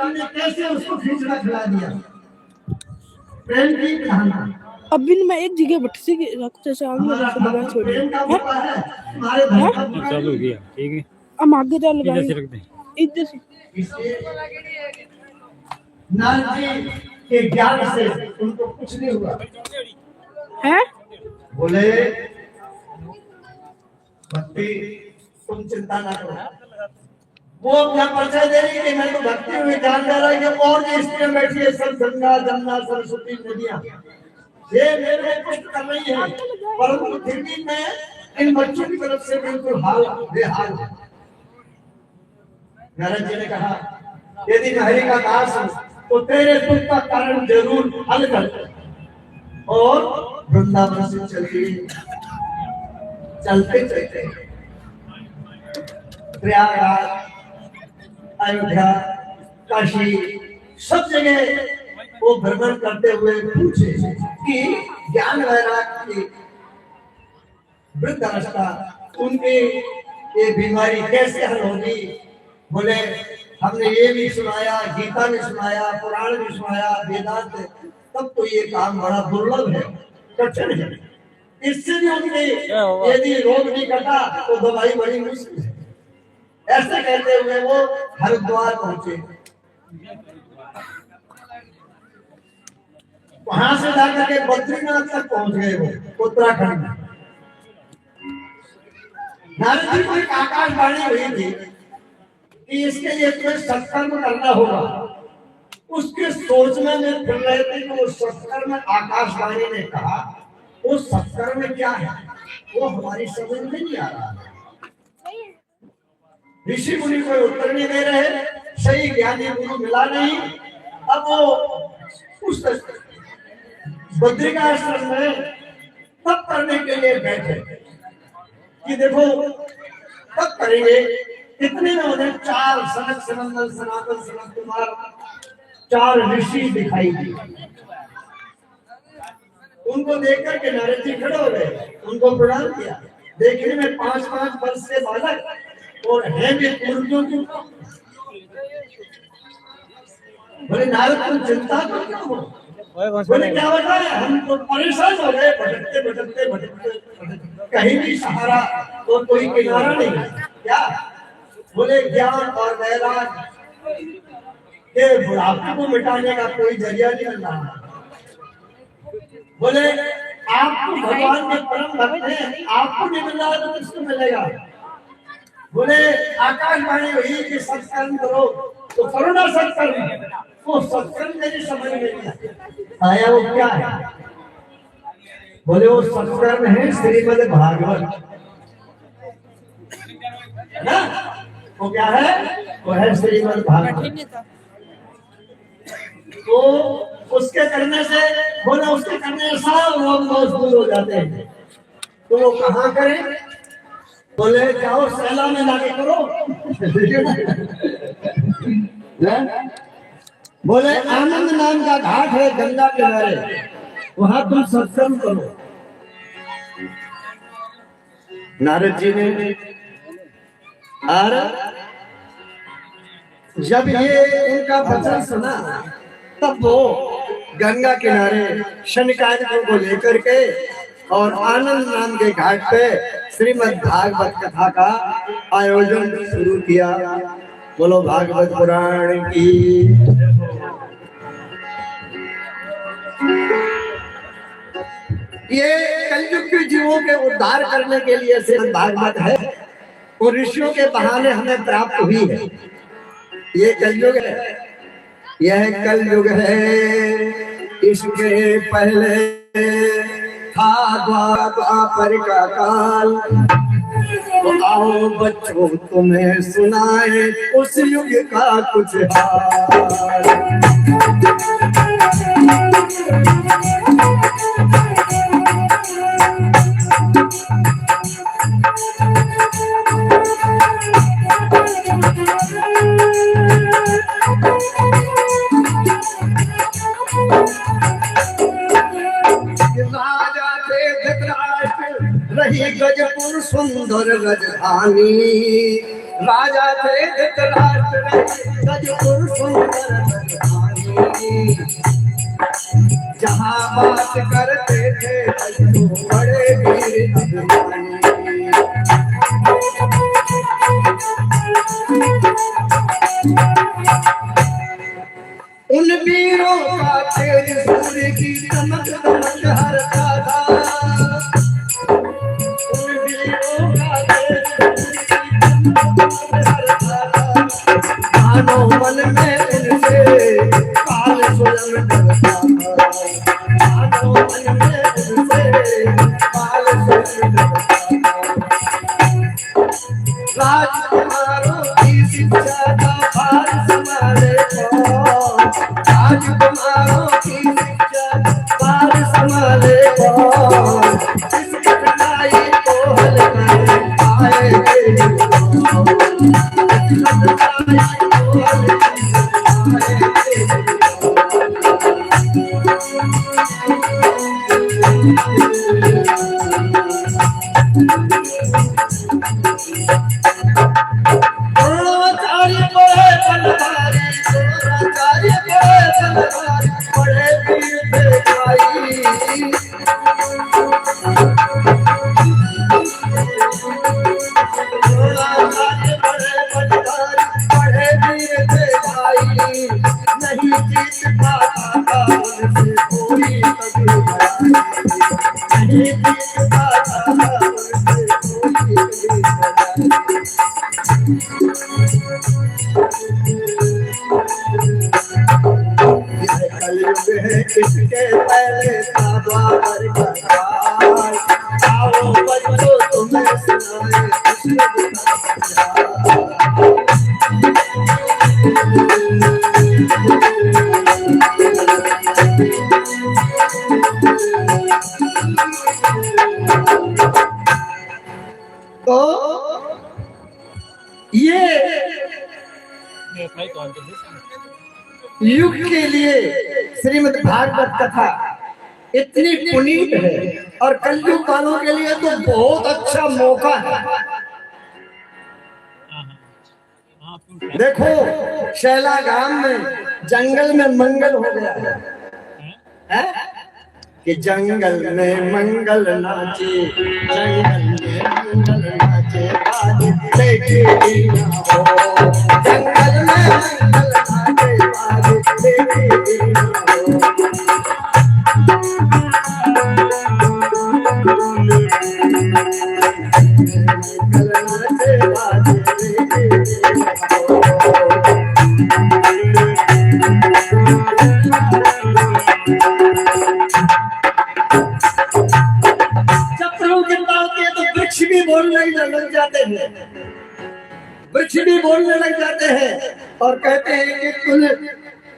हमने कैसे उसको खिचड़ा खिला दिया। प्रेम की कहानी। अभी मैं एक जगह बटसी के रखते से आगे दुकान छोड़ प्रेम का होता है हमारे धर्म का चालू हो गया। ठीक है, हम आगे चल इधर लगाएंगे से रख दें। इधर से नारद जी के ज्ञान से उनको कुछ नहीं हुआ है। बोले भक्ति तुम चिंता ना करो। वो अपना परिचय दे रही कि मैं तो भक्ति हुई जान जा रहा है कि और भी स्त्रियां बैठी है, सब गंगा जमुना सरस्वती नदियां ये मेरे को पुष्ट कर रही है, परंतु फिर भी मैं इन बच्चों की तरफ से बिल्कुल हाल बेहाल है। नारद जी ने कहा यदि मैं हरि का दास हूं तो तेरे दुख का कारण जरूर हल कर। और वृंदावन से चलते चलते प्रयागराज, अयोध्या, काशी सब जगह वो भ्रमण करते हुए पूछे कि ज्ञान वैराग की वृद्ध अवस्था उनकी ये बीमारी कैसे हल होगी। बोले हमने ये भी सुनाया, गीता में सुनाया, पुराण में सुनाया, वेदांत, तब तो ये काम बड़ा दुर्लभ है, कठिन है। इससे भी उनके यदि रोग नहीं कटा तो दवाई बड़ी मुश्किल है। ऐसे कहते हुए वो हरिद्वार पहुंचे। वहां से जाकर के बद्रीनाथ तक पहुंच गए वो उत्तराखंड में। नारद जी को एक आकाशवाणी हुई थी कि इसके लिए तुम्हें सत्कर्म करना होगा। उसके सोचने में फिर रहे थे कि वो सत्कर्म आकाशवाणी ने कहा वो सत्कर्म क्या है वो हमारी समझ में नहीं आ रहा है। ऋषि मुनि कोई उत्तर नहीं दे रहे, सही ज्ञानी गुरु मिला नहीं। अब वो उस बद्रिकाश्रम में तप करने के लिए बैठे कि देखो तप करेंगे। इतने में उन्हें 4 सनक सनंदन सनातन सनत कुमार 4 ऋषि दिखाई दिए। उनको देखकर के नारद जी खड़े हो गए, उनको प्रणाम किया। देखने में 5-5 वर्ष के बालक और है भी पूर्वजों की। बोले नारद तुम चिंता तो क्यों हो? बोले क्या बताए हम तो परेशान हो गए, भटकते भटकते भटकते कहीं भी सहारा और कोई किनारा नहीं क्या। बोले ज्ञान और वैराग के बुढ़ापे को मिटाने का कोई जरिया नहीं मिल रहा। बोले आपको भगवान के परम भक्त हैं, आपको नहीं मिल रहा तो किसको मिलेगा। बोले आकाशवाणी हुई कि सत्कर्म करो तो करो ना सत्कर्म। वो सत्कर्म मेरी समझ में नहीं आया वो क्या है। बोले वो सत्कर्म है श्रीमद् भागवत ना, वो क्या है, वो है श्रीमद् भागवत। तो उसके करने से बोले उसके करने से सब रोग दोष दूर हो जाते हैं। तो वो कहाँ करें। बोले जाओ सैला में लाके करो। बोले आनंद नाम का घाट है गंगा किनारे, वहां तुम सत्संग करो। नारद जी ने और जब ये उनका वचन सुना तब वो गंगा किनारे शनिकादिकों को लेकर के और आनंद नाम के घाट पे श्रीमद् भागवत कथा का आयोजन शुरू किया। बोलो भागवत पुराण की। ये कलयुग के जीवों के उद्धार करने के लिए श्रीमद् भागवत है और ऋषियों के बहाने हमें प्राप्त हुई है। ये कलयुग है, यह कलयुग है। इसके पहले था द्वापर का काल। तो आओ बच्चों तुम्हें सुनाए उस युग का कुछ हाल। रही गजपुर सुंदर राजधानी, राजा थे धृतराष्ट्र गजपुर सुंदर धानी। जहाँ बात करते थे तो बड़े वीर अभिमानी। उन वीरों का तेज सूर्य की चमक दमक हरता था। उन वीरों का तेज सूर्य की चमक हरता था। मानो मन में उनसे काल स्वयं डरता था। मानो मन में उनसे काल स्वयं डरता था। राजकुमारों की शिक्षा का भार संभाले कौन। राजकुमारों की शिक्षा भार संभाले कौन। इस कठिनाई को हल कर पाएंगे कौन। इस कठिनाई को हल कर पाएंगे नहीं जीत पाता था उनसे कोई कभी नहीं जीत पाता था उनसे कोई कलयुग है किसके पहले था द्वापर का काल। आओ बच्चों तुम्हें सुनाए तो ये युग के लिए श्रीमद् भागवत कथा इतनी पुनीत है और कलयुग वालों के लिए तो बहुत अच्छा मौका है। देखो शैलागाम में जंगल में मंगल हो गया है कि जंगल में मंगल नाचे। जंगल में मंगल नाचे आज देखे ना हो। जंगल में मंगल नाचे आज देखे ना हो। मंगल नाचे आज देखे ना हो। वृक्ष भी बोलने लग जाते हैं। वृक्ष भी बोलने लग जाते हैं और कहते हैं कि कुल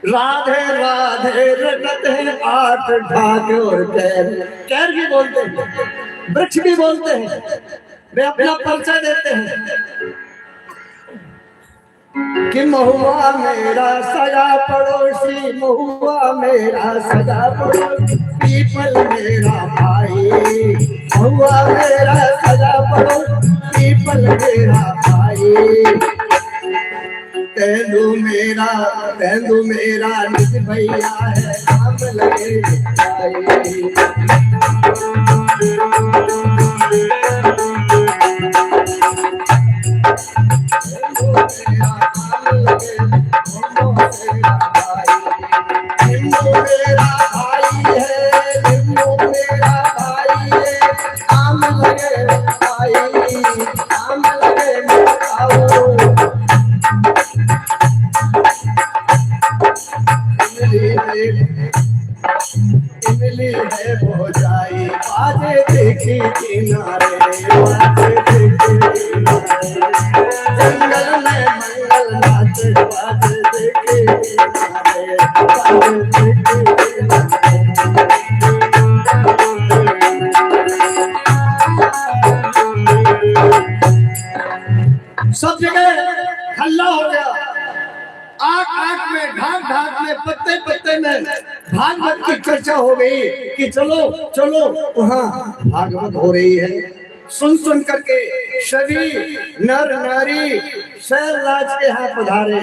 राधे राधे रटत है आठ ढाक और कैर भी बोलते हैं। वृक्ष भी बोलते हैं। वे अपना परिचय देते हैं कि महुआ मेरा सगा पड़ोसी। महुआ मेरा सगा पड़ोसी। पीपल मेरा भाई। महुआ मेरा सगा पड़ोसी। पीपल मेरा भाई। तेंदू मेरा निज भैया है। नाम लगे भाई। मेरा भाई है। मेरा भाई है। नाम लगे भाई। नाम लगे इमली है भोजाई। बाजे देखी किनारे। बाजे देखी किनारे। जंगल में मंगल नाच। बाजे देखी किनारे। बाजे देखी किनारे। सब जगह हल्ला हो गया। आँख आँख में ढाक ढाक में पत्ते पत्ते में भागवत की चर्चा हो गई कि चलो चलो वहाँ भागवत हो रही है। सुन सुन करके सभी नर नारी शैलराज के यहाँ पधारे।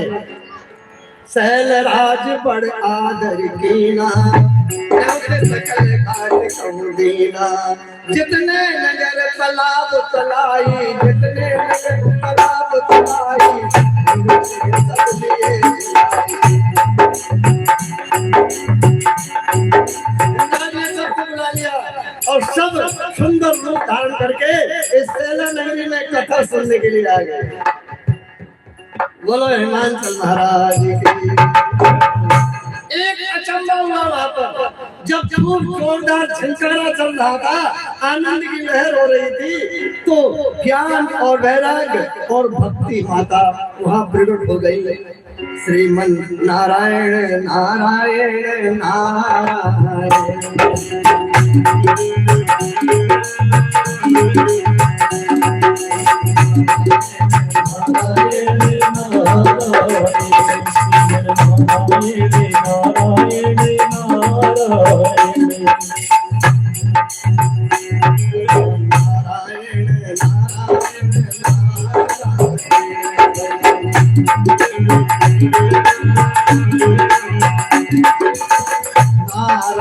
शैलराज बड़ आदर कीना, सकल घाट कहूँ दीना। जितने नगर तालाब तलाई, जितने नगर तालाब तलाई, सब लिए और सब सुंदर रूप धारण करके इस शैला नगरी में कथा सुनने के लिए आ गए। बोलो हिमांचल महाराज की। एक अचंभा हुआ वहां पर, जब खूब जोरदार झंकारा चल रहा था, आनंद की लहर हो रही थी, तो ज्ञान और वैराग्य और भक्ति माता वहां प्रकट हो गई। श्रीमन नारायण नारायण नारायण।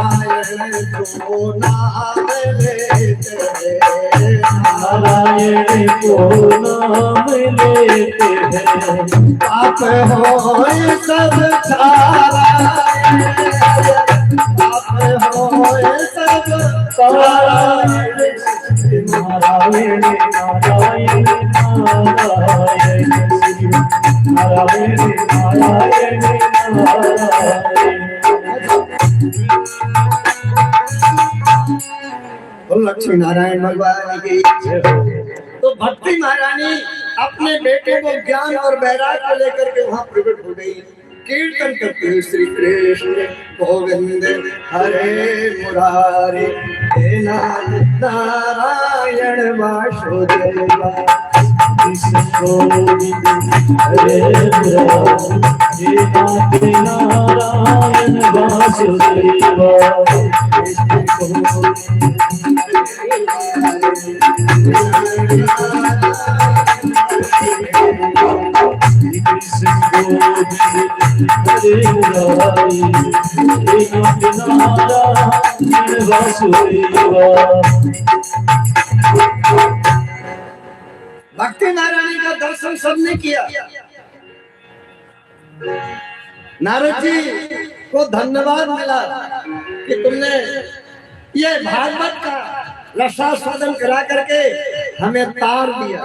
नारायण को नाम लेते हैं, नारायण को नाम लेते हैं, पाप होए सब सारा, पाप होए सब सारा। नारायण नारायण नारायण, नारायण नारायण नारायण। लक्ष्मी नारायण भगवान की। तो भक्ति महारानी अपने बेटे को ज्ञान और वैराग्य को लेकर के वहां प्रकट हो गई। कीर्तन करते हुए श्री कृष्ण गोविंद हरे मुरारी, हे नारायण वासुदेवा। कृष्ण गोविंद हरे मुरारी, हे नारायण वासुदेवा। भक्ति नारायणी का दर्शन सबने किया। नारद जी को धन्यवाद मिला कि तुमने ये भागवत का रसास्वादन करा करके हमें तार दिया,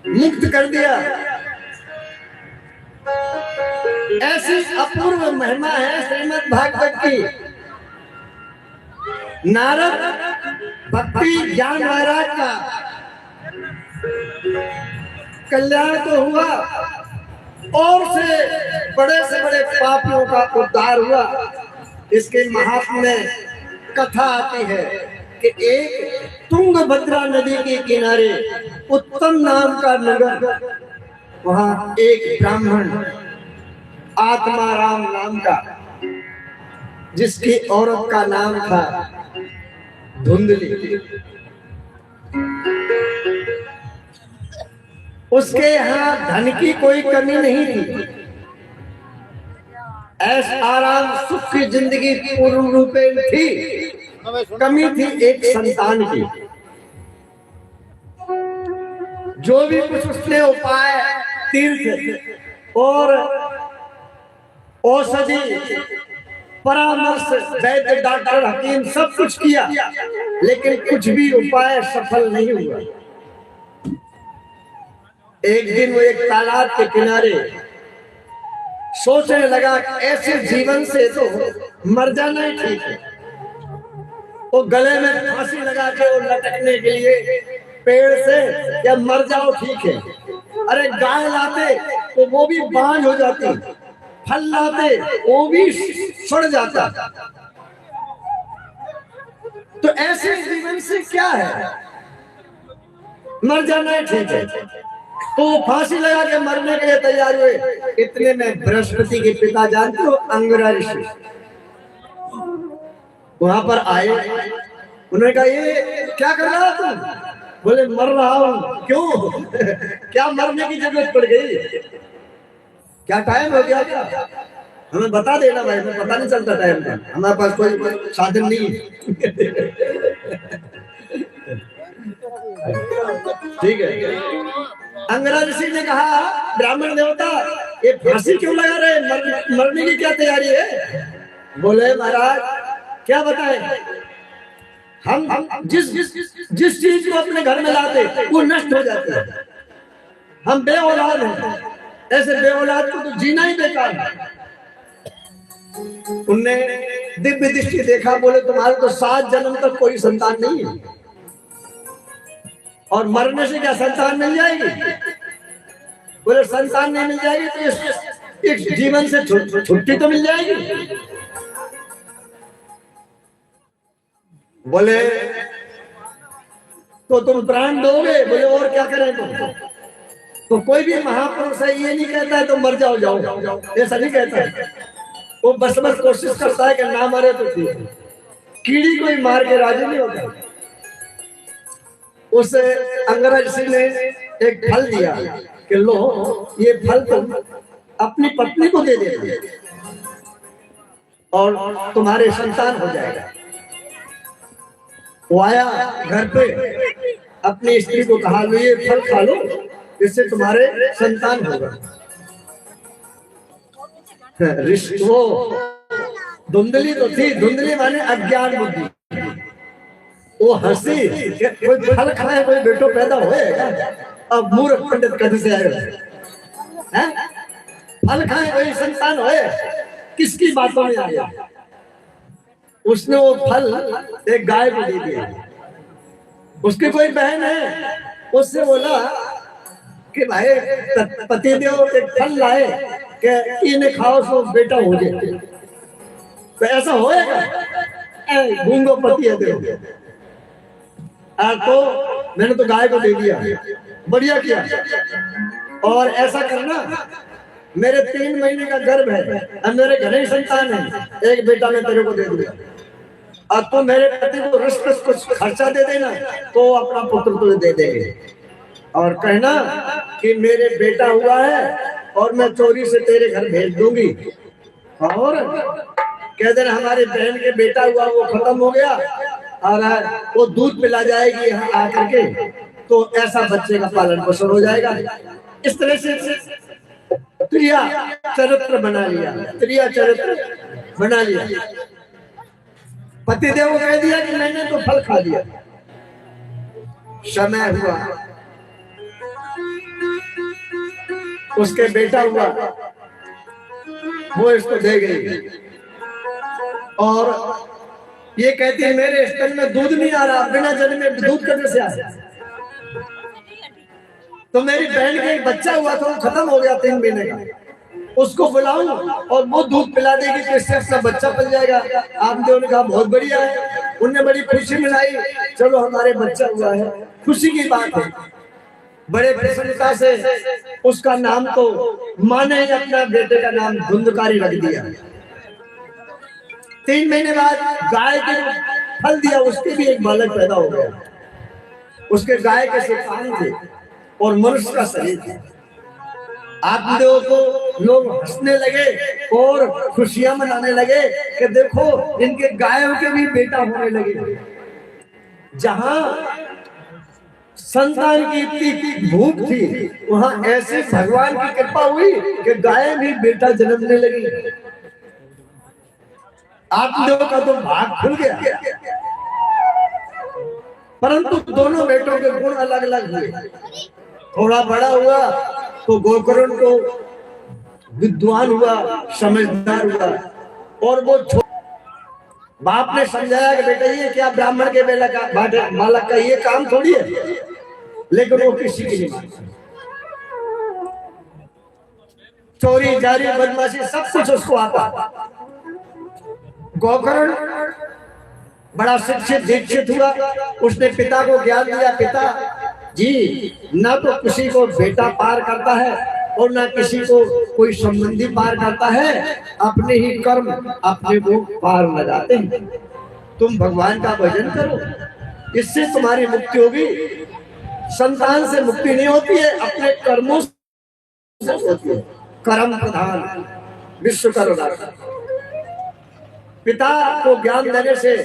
मुक्त कर दिया। ऐसी अपूर्व महिमा है श्रीमद् भागवत की। नारद भक्ति ज्ञान वैराग्य का कल्याण तो हुआ और से बड़े पापियों का उद्धार हुआ। इसके महात्म्य में कथा आती है कि एक तुंगभद्रा नदी के किनारे उत्तम नाम का नगर, वहां एक ब्राह्मण आत्माराम नाम का, जिसकी औरत का नाम था धुंधली, उसके यहाँ धन की कोई कमी नहीं थी। ऐश आराम सुख की जिंदगी पूर्ण रूपेण थी। कमी थी एक संतान की। जो भी कुछ उसने उपाय, तीर्थ और औषधि, परामर्श, वैद्य, डॉक्टर, हकीम सब कुछ किया, लेकिन कुछ भी उपाय सफल नहीं हुआ। एक दिन वो एक तालाब के किनारे सोचने लगा ऐसे जीवन से तो मर जाना ही ठीक है। वो गले में फांसी लगा के वो लटकने के लिए पेड़ से, या मर जाओ ठीक है। अरे गाय लाते तो वो भी बांझ हो जाती, फल लाते वो भी सड़ जाता। तो ऐसे जीवन से क्या है, मर जाना ही ठीक है। तो फांसी लगा के मरने के लिए तैयार हुए। इतने में बृहस्पति के पिता, जानते हो, अंगिरा ऋषि वहां पर आए। उन्होंने कहा ये क्या कर रहा तुम? बोले मर रहा हूं। क्यों? क्या मरने की जरूरत पड़ गई? क्या टाइम हो गया क्या? हमें बता देना भाई, हमें पता नहीं चलता टाइम का, हमारे पास कोई साधन नहीं है। ठीक है। अंगरा ऋषि ने कहा, ब्राह्मण देवता ये फांसी क्यों लगा रहे, मरने की क्या तैयारी है? बोले महाराज क्या बताएं, हम जिस जिस चीज को अपने घर में लाते वो नष्ट हो जाती है। हम बेऔलाद हैं, ऐसे बेऔलाद को तो जीना ही बेकार है। उनने दिव्य दृष्टि देखा, बोले तुम्हारे तो 7 जन्म तक कोई संतान नहीं है, और मरने से क्या संतान मिल जाएगी? बोले संतान नहीं मिल जाएगी तो इस जीवन से छुट्टी तो मिल जाएगी। बोले तो तुम प्राण दोगे? बोले और क्या करें तुम? तो कोई भी महापुरुष है ये नहीं कहता है तुम मर जाओ, जाओ, ऐसा नहीं कहता है। वो बस कोशिश करता है कि ना मरे तो ठीक। कीड़ी कोई मार के राजी नहीं होता। उस अंगरा ऋषि ने एक फल दिया कि लो ये फल तुम अपनी पत्नी को दे देना और तुम्हारे संतान हो जाएगा। वो आया घर पे, अपनी स्त्री को कहा लो ये फल खा लो, इससे तुम्हारे संतान होगा। वो धुंधली तो थी, धुंधली माने अज्ञान बुद्धि। वो हंसी, कोई फल खाए कोई बेटो पैदा होएगा। अब मूर्ख पंडित कहीं से आए, फल खाए कोई संतान होए, किसकी बातों में आ गया? उसने वो फल एक गाय को दे दिया। उसकी कोई बहन है, उससे बोला कि भाई पतिदेव एक फल लाए कि इन्हें खाओ सो बेटा हो जाए। तो ऐसा होएगा? गूंगो पति है देव। तो मैंने तो गाय को दे दिया, बढ़िया किया। और ऐसा करना, मेरे 3 महीने का गर्भ है और मेरे घर ही संतान है, एक बेटा मैं तेरे को दे दिया। और तो मेरे पति को रिश्ते कुछ खर्चा दे देना तो अपना पुत्र तुझे दे देंगे, और कहना कि मेरे बेटा हुआ है और मैं चोरी से तेरे घर भेज दूंगी। और कह देना हमारी बहन के बेटा हुआ वो खत्म हो गया और वो दूध पिला जाएगी यहाँ आकर के, तो ऐसा बच्चे का पालन पोषण हो जाएगा। इस तरह से त्रिया चरित्र बना लिया, त्रिया चरित्र बना लिया। पतिदेव को कह दिया कि मैंने तो फल खा लिया। समय हुआ, उसके बेटा हुआ, वो इसको दे गई और ये कहती है मेरे स्तन में दूध नहीं आ रहा, बिना जन्म में दूध करने से आया। तो मेरी बहन का एक बच्चा हुआ था, वो खत्म हो गया 3 महीने का, उसको बुलाऊं और वो दूध पिला देगी तो इससे अपना बच्चा पल जाएगा। आपने उन्होंने कहा बहुत बढ़िया है, उनने बड़ी खुशी मनाई, चलो हमारे बच्चा हुआ है, खुशी की बात है। बड़े प्रसन्नता से उसका नाम तो माँ ने अपना बेटे का नाम धुंधकारी रख दिया। 3 महीने बाद गाय के फल दिया, उसके भी एक बालक पैदा हो गया। उसके गाय के से कान थे और मनुष्य का शरीर था। आप लोगों को लोग हंसने लगे और खुशियां मनाने लगे कि देखो इनके गायों के भी बेटा होने लगे। जहां संतान की इतनी भूख थी, वहां ऐसे भगवान की कृपा हुई कि गाय भी बेटा जन्मने लगी। आप लोगों का तो भाग खुल गया। परंतु दोनों बेटों के गुण अलग अलग हुए। थोड़ा बड़ा हुआ तो गोकर्ण को विद्वान हुआ, समझदार हुआ, और वो बाप ने समझाया कि बेटा ये क्या ब्राह्मण के बालक का ये काम थोड़ी है, लेकिन वो किसी की नहीं मानता। चोरी जारी बदमाशी सब कुछ उसको आता। गोकर्ण बड़ा शिक्षित दीक्षित हुआ, उसने पिता को ज्ञान दिया, पिता जी ना तो किसी को बेटा पार करता है और ना किसी को कोई संबंधी पार करता है, अपने ही कर्म अपने को पार लगाते हैं। तुम भगवान का भजन करो, इससे तुम्हारी मुक्ति होगी। संतान से मुक्ति नहीं होती है, अपने कर्मों से होती है। कर्म प्रधान विश्व करुणाकर। पिता को ज्ञान देने से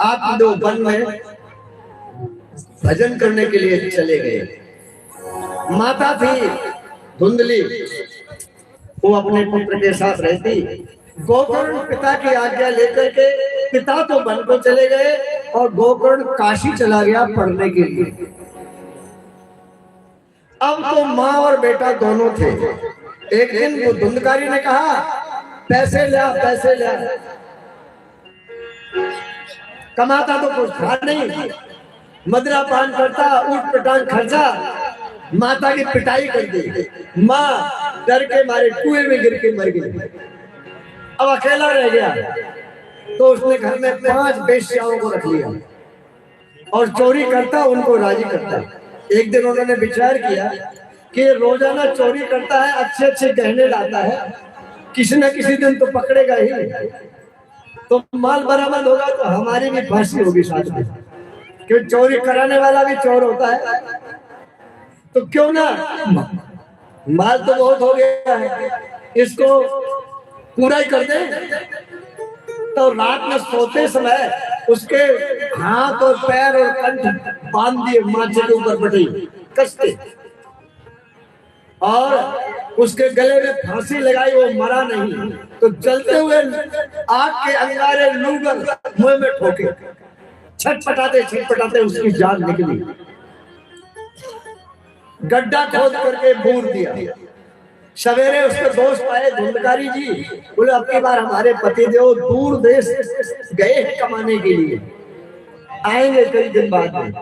आप दो वन में भजन करने के लिए चले गए। माता थी धुंधली, वो अपने पुत्र के साथ रहती। गोकर्ण पिता की आज्ञा लेकर के पिता तो वन को चले गए और गोकर्ण काशी चला गया पढ़ने के लिए। अब तो माँ और बेटा दोनों थे। एक दिन वो धुंधकारी ने कहा, पैसे ले आ, पैसे ले आ। कमाता तो कुछ था नहीं, मदिरा पान करता, ऊट पटांग खर्चा, माता की पिटाई कर दी। माँ डर के मारे कुएं में गिर के मर गई। अब अकेला रह गया तो उसने घर में 5 वेश्याओं को रख लिया और चोरी करता, उनको राजी करता। एक दिन उन्होंने विचार किया कि रोजाना चोरी करता है, अच्छे अच्छे गहने लाता है, किसी न किसी दिन तो पकड़ेगा ही, तो माल बरामद होगा तो हमारी भी फांसी होगी साथ में, क्योंकि चोरी कराने वाला भी चोर होता है। तो क्यों ना, माल तो बहुत हो गया है, इसको पूरा ही कर दे। तो रात में सोते समय उसके हाथ और पैर और कंठ बांध दिए, माथे के ऊपर बटी कसते, और उसके गले में फांसी लगाई। वो मरा नहीं तो जलते हुए आग के अंगारे लूगर मुंह में ठोके, छटपटाते उसकी जान निकली। गड्ढा खोद करके बूर दिया। सवेरे उसके दोस्त आए, धुंधकारी जी, बोले अब की बार हमारे पति देव दूर देश गए हैं कमाने के लिए, आएंगे कई दिन बाद में।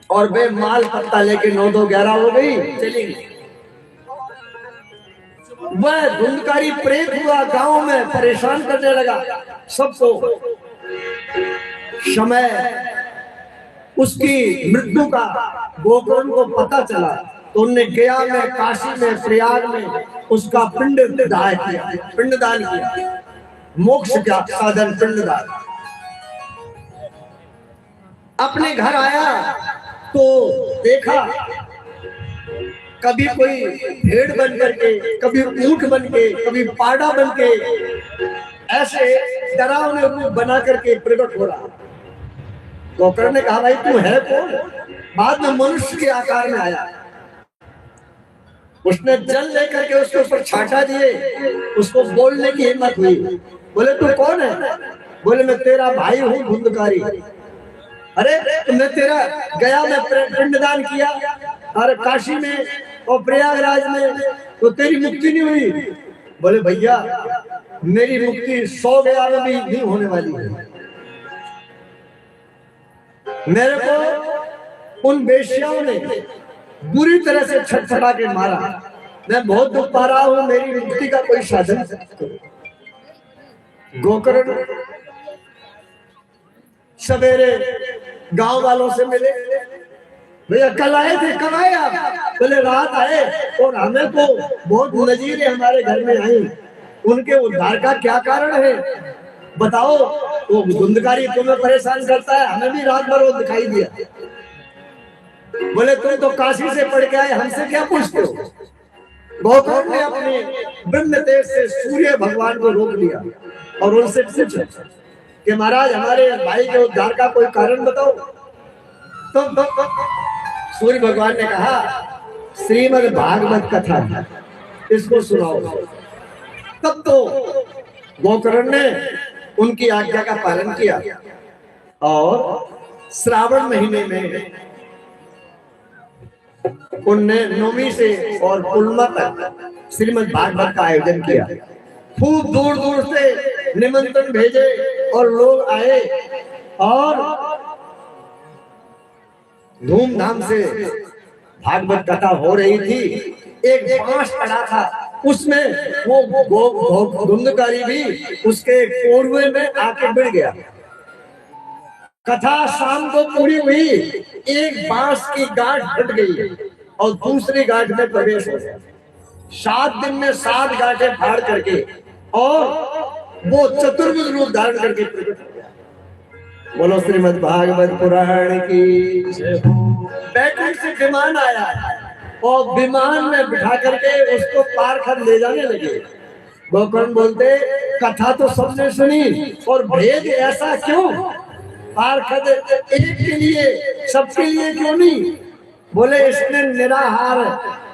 और वे माल पत्ता लेके 9-2-11 हो गई, चली गई। वह धुंधकारी प्रेत हुआ, गांव में परेशान करने लगा सबको। समय उसकी मृत्यु का गोकर्ण को पता चला तो उनने गया में, काशी में, प्रयाग में उसका पिंडदान किया, मोक्ष का साधन पिंडदान। अपने घर आया तो देखा कभी कोई भेड़ बन करके, कभी ऊंट बन के, कभी पाड़ा बन के, ऐसे डरावने रूप बना करके प्रकट हो रहा। गोकर्ण ने कहा, भाई तू है कौन? बाद में मनुष्य के आकार में आया। उसने जल लेकर के उसके ऊपर छाटा दिए, उसको बोलने की हिम्मत हुई। बोले तू कौन है? बोले मैं तेरा भाई हूँ धुंधकारी। अरे मैं तेरा गया में पिंडदान किया और काशी में और प्रयागराज में, तो तेरी मुक्ति नहीं हुई। बोले भैया मेरी मुक्ति 100 गया में भी नहीं होने वाली है। मेरे को उन वेश्याओं ने बुरी तरह से छटपटा के मारा, मैं बहुत दुख पा रहा हूं, मेरी मुक्ति का कोई साधन। गोकर्ण सवेरे गांव वालों से मिले, भैया कल आए थे, कब आए आप? बोले रात आए और हमें तो बहुत नजीर हमारे घर में आई, उनके उद्धार का क्या कारण है बताओ। वो धुंधकारी तुम्हें परेशान करता है, हमें भी रात भर वो दिखाई दिया। बोले तुम तो काशी से पढ़ के आए, हमसे क्या पूछते हो? गोकर्ण ने अपने ब्रह्म तेज से सूर्य भगवान को रोक लिया और उनसे पूछा कि महाराज हमारे भाई के उद्धार का कोई कारण बताओ। तो सूर्य भगवान ने कहा श्रीमद् भागवत कथा, इसको सुनाओ। तब तो गोकर्ण ने उनकी आज्ञा का पालन किया और श्रावण महीने में उनने नवमी से और पूर्णिमा तक श्रीमद् भागवत का आयोजन किया। खूब दूर दूर से निमंत्रण भेजे और लोग आए और धूमधाम से भागवत कथा हो रही थी। एक बांस पड़ा था, उसमें वो धुंधकारी भी उसके कोरवे में आके गिर गया। कथा शाम को पूरी हुई, एक बांस की गांठ फट गई और दूसरी गांठ में प्रवेश हो गया। 7 दिन में 7 गांठें फाड़ करके और वो चतुर्भुज रूप धारण करके प्रकट हो गया। बोलो श्रीमद् भागवत पुराण की जय हो। बैठक से विमान आया और विमान में बिठा करके उसको पार कर ले जाने लगे। गोकर्ण बोलते कथा तो सबने सुनी और भेद ऐसा क्यों? पार कर एक के लिए सबके लिए क्यों नहीं? बोले इसने निराहार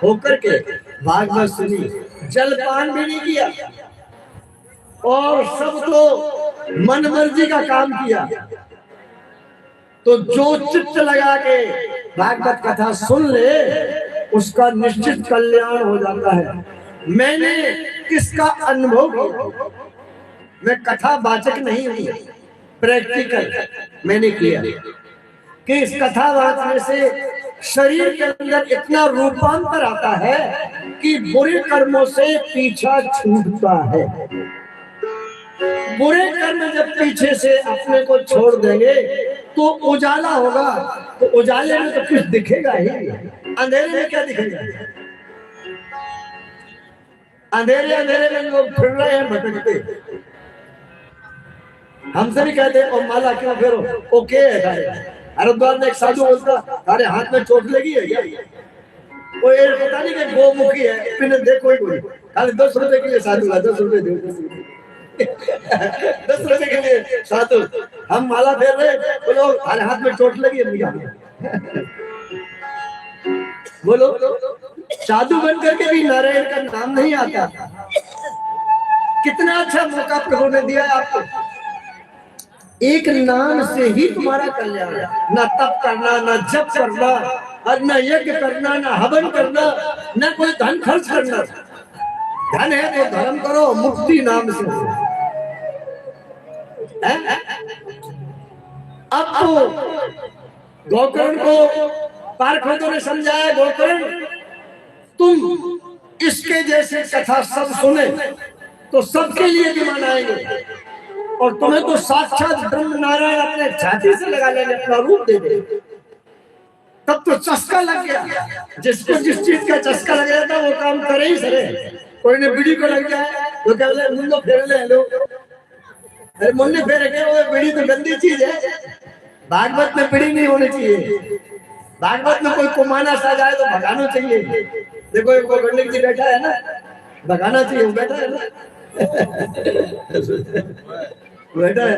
होकर के भागवत सुनी, जलपान भी नहीं किया और सब तो मन मर्जी का काम किया। तो जो चित्त लगा के भागवत कथा सुन ले उसका निश्चित कल्याण हो जाता है। मैंने किसका अनुभव किया, मैं कथा वाचक नहीं हूं, प्रैक्टिकल मैंने किया कि इस कथा वाचने से शरीर के अंदर इतना रूपांतर आता है कि बुरे कर्मों से पीछा छूटता है। बुरे कर्म जब पीछे से अपने को छोड़ देंगे तो उजाला होगा। तो उजाले में तो कुछ दिखेगा ही, अंधेरे में क्या दिखेगा? अंधेरे अंधेरे में लोग फिर रहे हैं भटकते। हमसे भी कहते हैं और माला क्यों फेरो? ओके है। हरिद्वार में एक साधु बोलता अरे हाथ में चोट लगी है क्या? वो ये पता नहीं कि गोमुखी है, मैंने देखो ही कोई खाली 10 रुपए के लिए साधु ला, 10 रुपए दो 10 रुपए के लिए साधु। हम माला फेर रहे, बोलो अरे हाथ में चोट लगी है मुझे। बोलो साधु बन करके भी नारायण का नाम नहीं आता। कितना अच्छा मौका प्रभु ने दिया आपको। एक नाम से ही तुम्हारा कल्याण, ना तप करना, ना जप करना, और न यज्ञ करना, न हवन करना, न कोई धन खर्च करना। धन है तो धर्म करो, मुक्ति नाम से। अब तो गोकर्ण को पारखों ने समझाया, गोकर्ण तुम इसके जैसे कथा सब सुने तो सबके लिए विमान आएंगे और तुम्हें तो साक्षात ब्रह्म नारायण अपने छाती से लगा लेंगे, अपना रूप दे देंगे। तब तो चस्का लग गया। जिसको जिस चीज का चस्का लग गया था वो काम करे ही सरे। कोई ने बीड़ी को लग जाए तो कह ले मुन्नो फेर ले लो। अरे मुन्ने फेर के वो बीड़ी तो गंदी चीज है। भागवत में बीड़ी नहीं होनी चाहिए। भागवत में कोई कुमाना सा जाए तो भगाना चाहिए। देखो एक पंडित जी बैठा है ना, भगाना चाहिए, वो बैठा है ना बैठा है।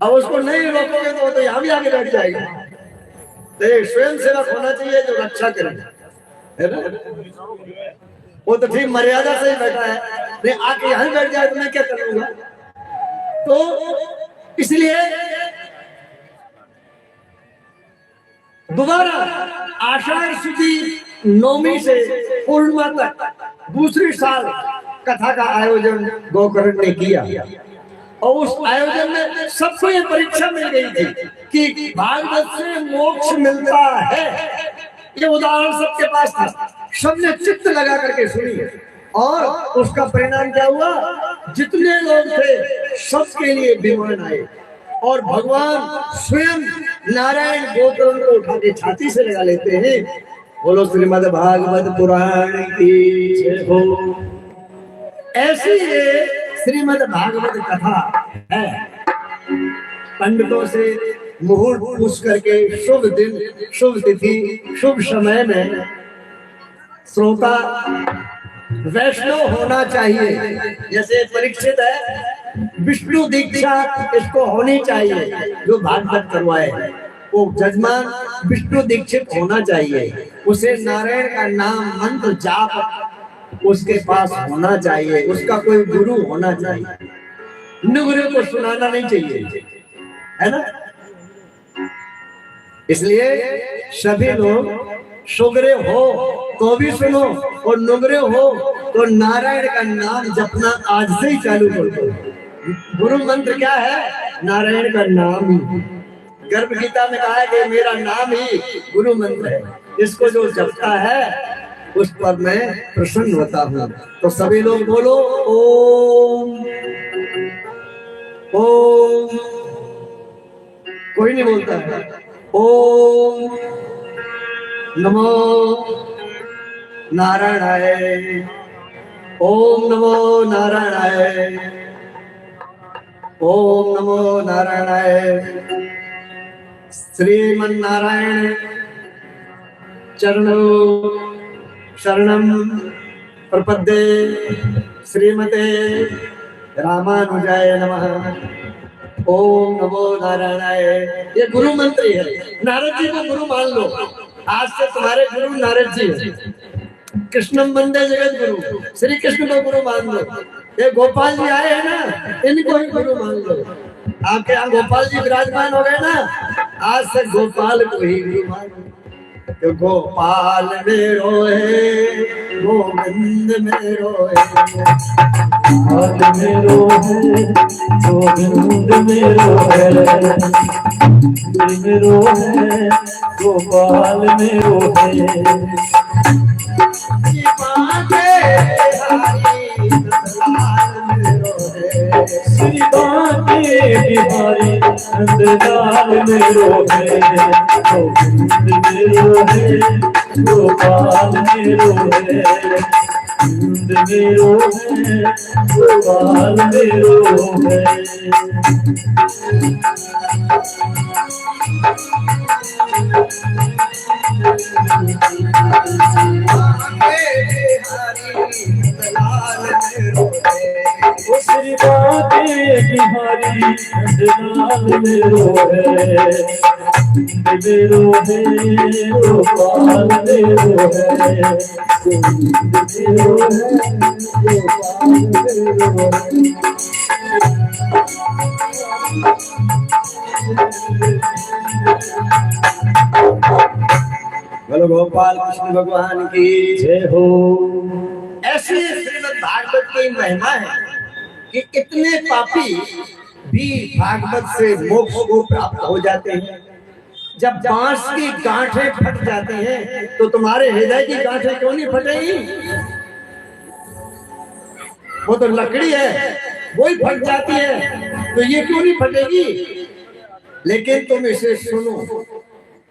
अब उसको नहीं रोकोगे तो यहाँ भी आगे बैठ जाएगा। तो स्वयं सेवक होना चाहिए जो रक्षा करे, है ना? वो तो ठीक मर्यादा से ही बैठा है, नहीं आके यहाँ बैठ जाए तो मैं क्या करूंगा? तो इसलिए दोबारा आषाढ़ शुद्धि नौमी से पूर्णिमा तक दूसरी साल कथा का आयोजन गोकर्ण ने किया। और उस आयोजन में सबको ये परीक्षा मिल गई थी कि भागवत से मोक्ष मिलता है। ये उदाहरण सबके पास था, सबने चित्त लगा करके सुनी और उसका परिणाम क्या हुआ? जितने लोग थे सबके लिए विमान आए और भगवान स्वयं नारायण गोकर्ण को उठा के छाती से लगा लेते हैं। बोलो श्रीमद् भागवत पुराण की जय हो। ऐसी श्रीमद् भागवत कथा है। पंडितों से मुहूर्त पूछ करके शुभ दिन, शुभ तिथि, शुभ समय में श्रोता वैष्णव होना चाहिए। जैसे परीक्षित है, विष्णु दीक्षा इसको होनी चाहिए। जो भागवत करवाए वो जजमान विष्णु दीक्षित होना चाहिए। उसे नारायण का नाम मंत्र जाप उसके पास होना चाहिए। उसका कोई गुरु होना चाहिए। गुरु को सुनाना नहीं चाहिए, है ना? इसलिए सभी लोग सुगरे हो तो भी सुनो और नुगरे हो तो नारायण का नाम जपना आज से ही चालू कर दो। गुरु मंत्र क्या है? नारायण का नाम ही। गर्भ गीता में कहा है कि मेरा नाम ही गुरु मंत्र है। इसको जो जपता है उस पर मैं प्रसन्न होता हूँ। तो सभी लोग बोलो ओम ओम। कोई नहीं बोलता है ओम नमो नारायणाय, ओम नमो नारायणाय, ओम नमो नारायणाय। श्रीमन्नारायण चरणो शरणम प्रपद्ये श्रीमते रामानुजाय नमः। ओम नमो नारायणाय। ये गुरु मंत्र है। नारद जी को गुरु मान लो। आज से तुम्हारे गुरु नारद जी हैं। कृष्णम वंदे जगत गुरु, श्री कृष्ण को गुरु मान लो। ये गोपाल जी आए हैं ना, इनको ही गुरु मान लो। आपके यहाँ गोपाल जी विराजमान हो गए ना, आज से गोपाल को ही गुरु मान लो। तो गोपाल मेरो है, गोविंद मेरो है, गोपाल मेरो है, गोविंद मेरो है, मेरो है, गोपाल मेरो है। श्री बांके बिहारी नंदलाल मेरो है, गोविंद मेरो है, गोपाल मेरो है, गोविंद मेरो है, गोपाल मेरो है। श्री बांके बिहारी नंदलाल मेरो है, मेरो है, गोपाल मेरो है, मेरो है, गोपाल मेरो बोलो गोपाल कृष्ण भगवान की जय हो। ऐसी श्रीमद् भागवत की महिमा है कि इतने पापी भी भागवत से मोक्ष को प्राप्त हो जाते हैं। जब बांस की गांठें फट जाती हैं तो तुम्हारे हृदय की गांठें क्यों नहीं फटेगी? वो तो लकड़ी है, वो ही फट जाती है, तो ये क्यों नहीं फटेगी? लेकिन तुम इसे सुनो,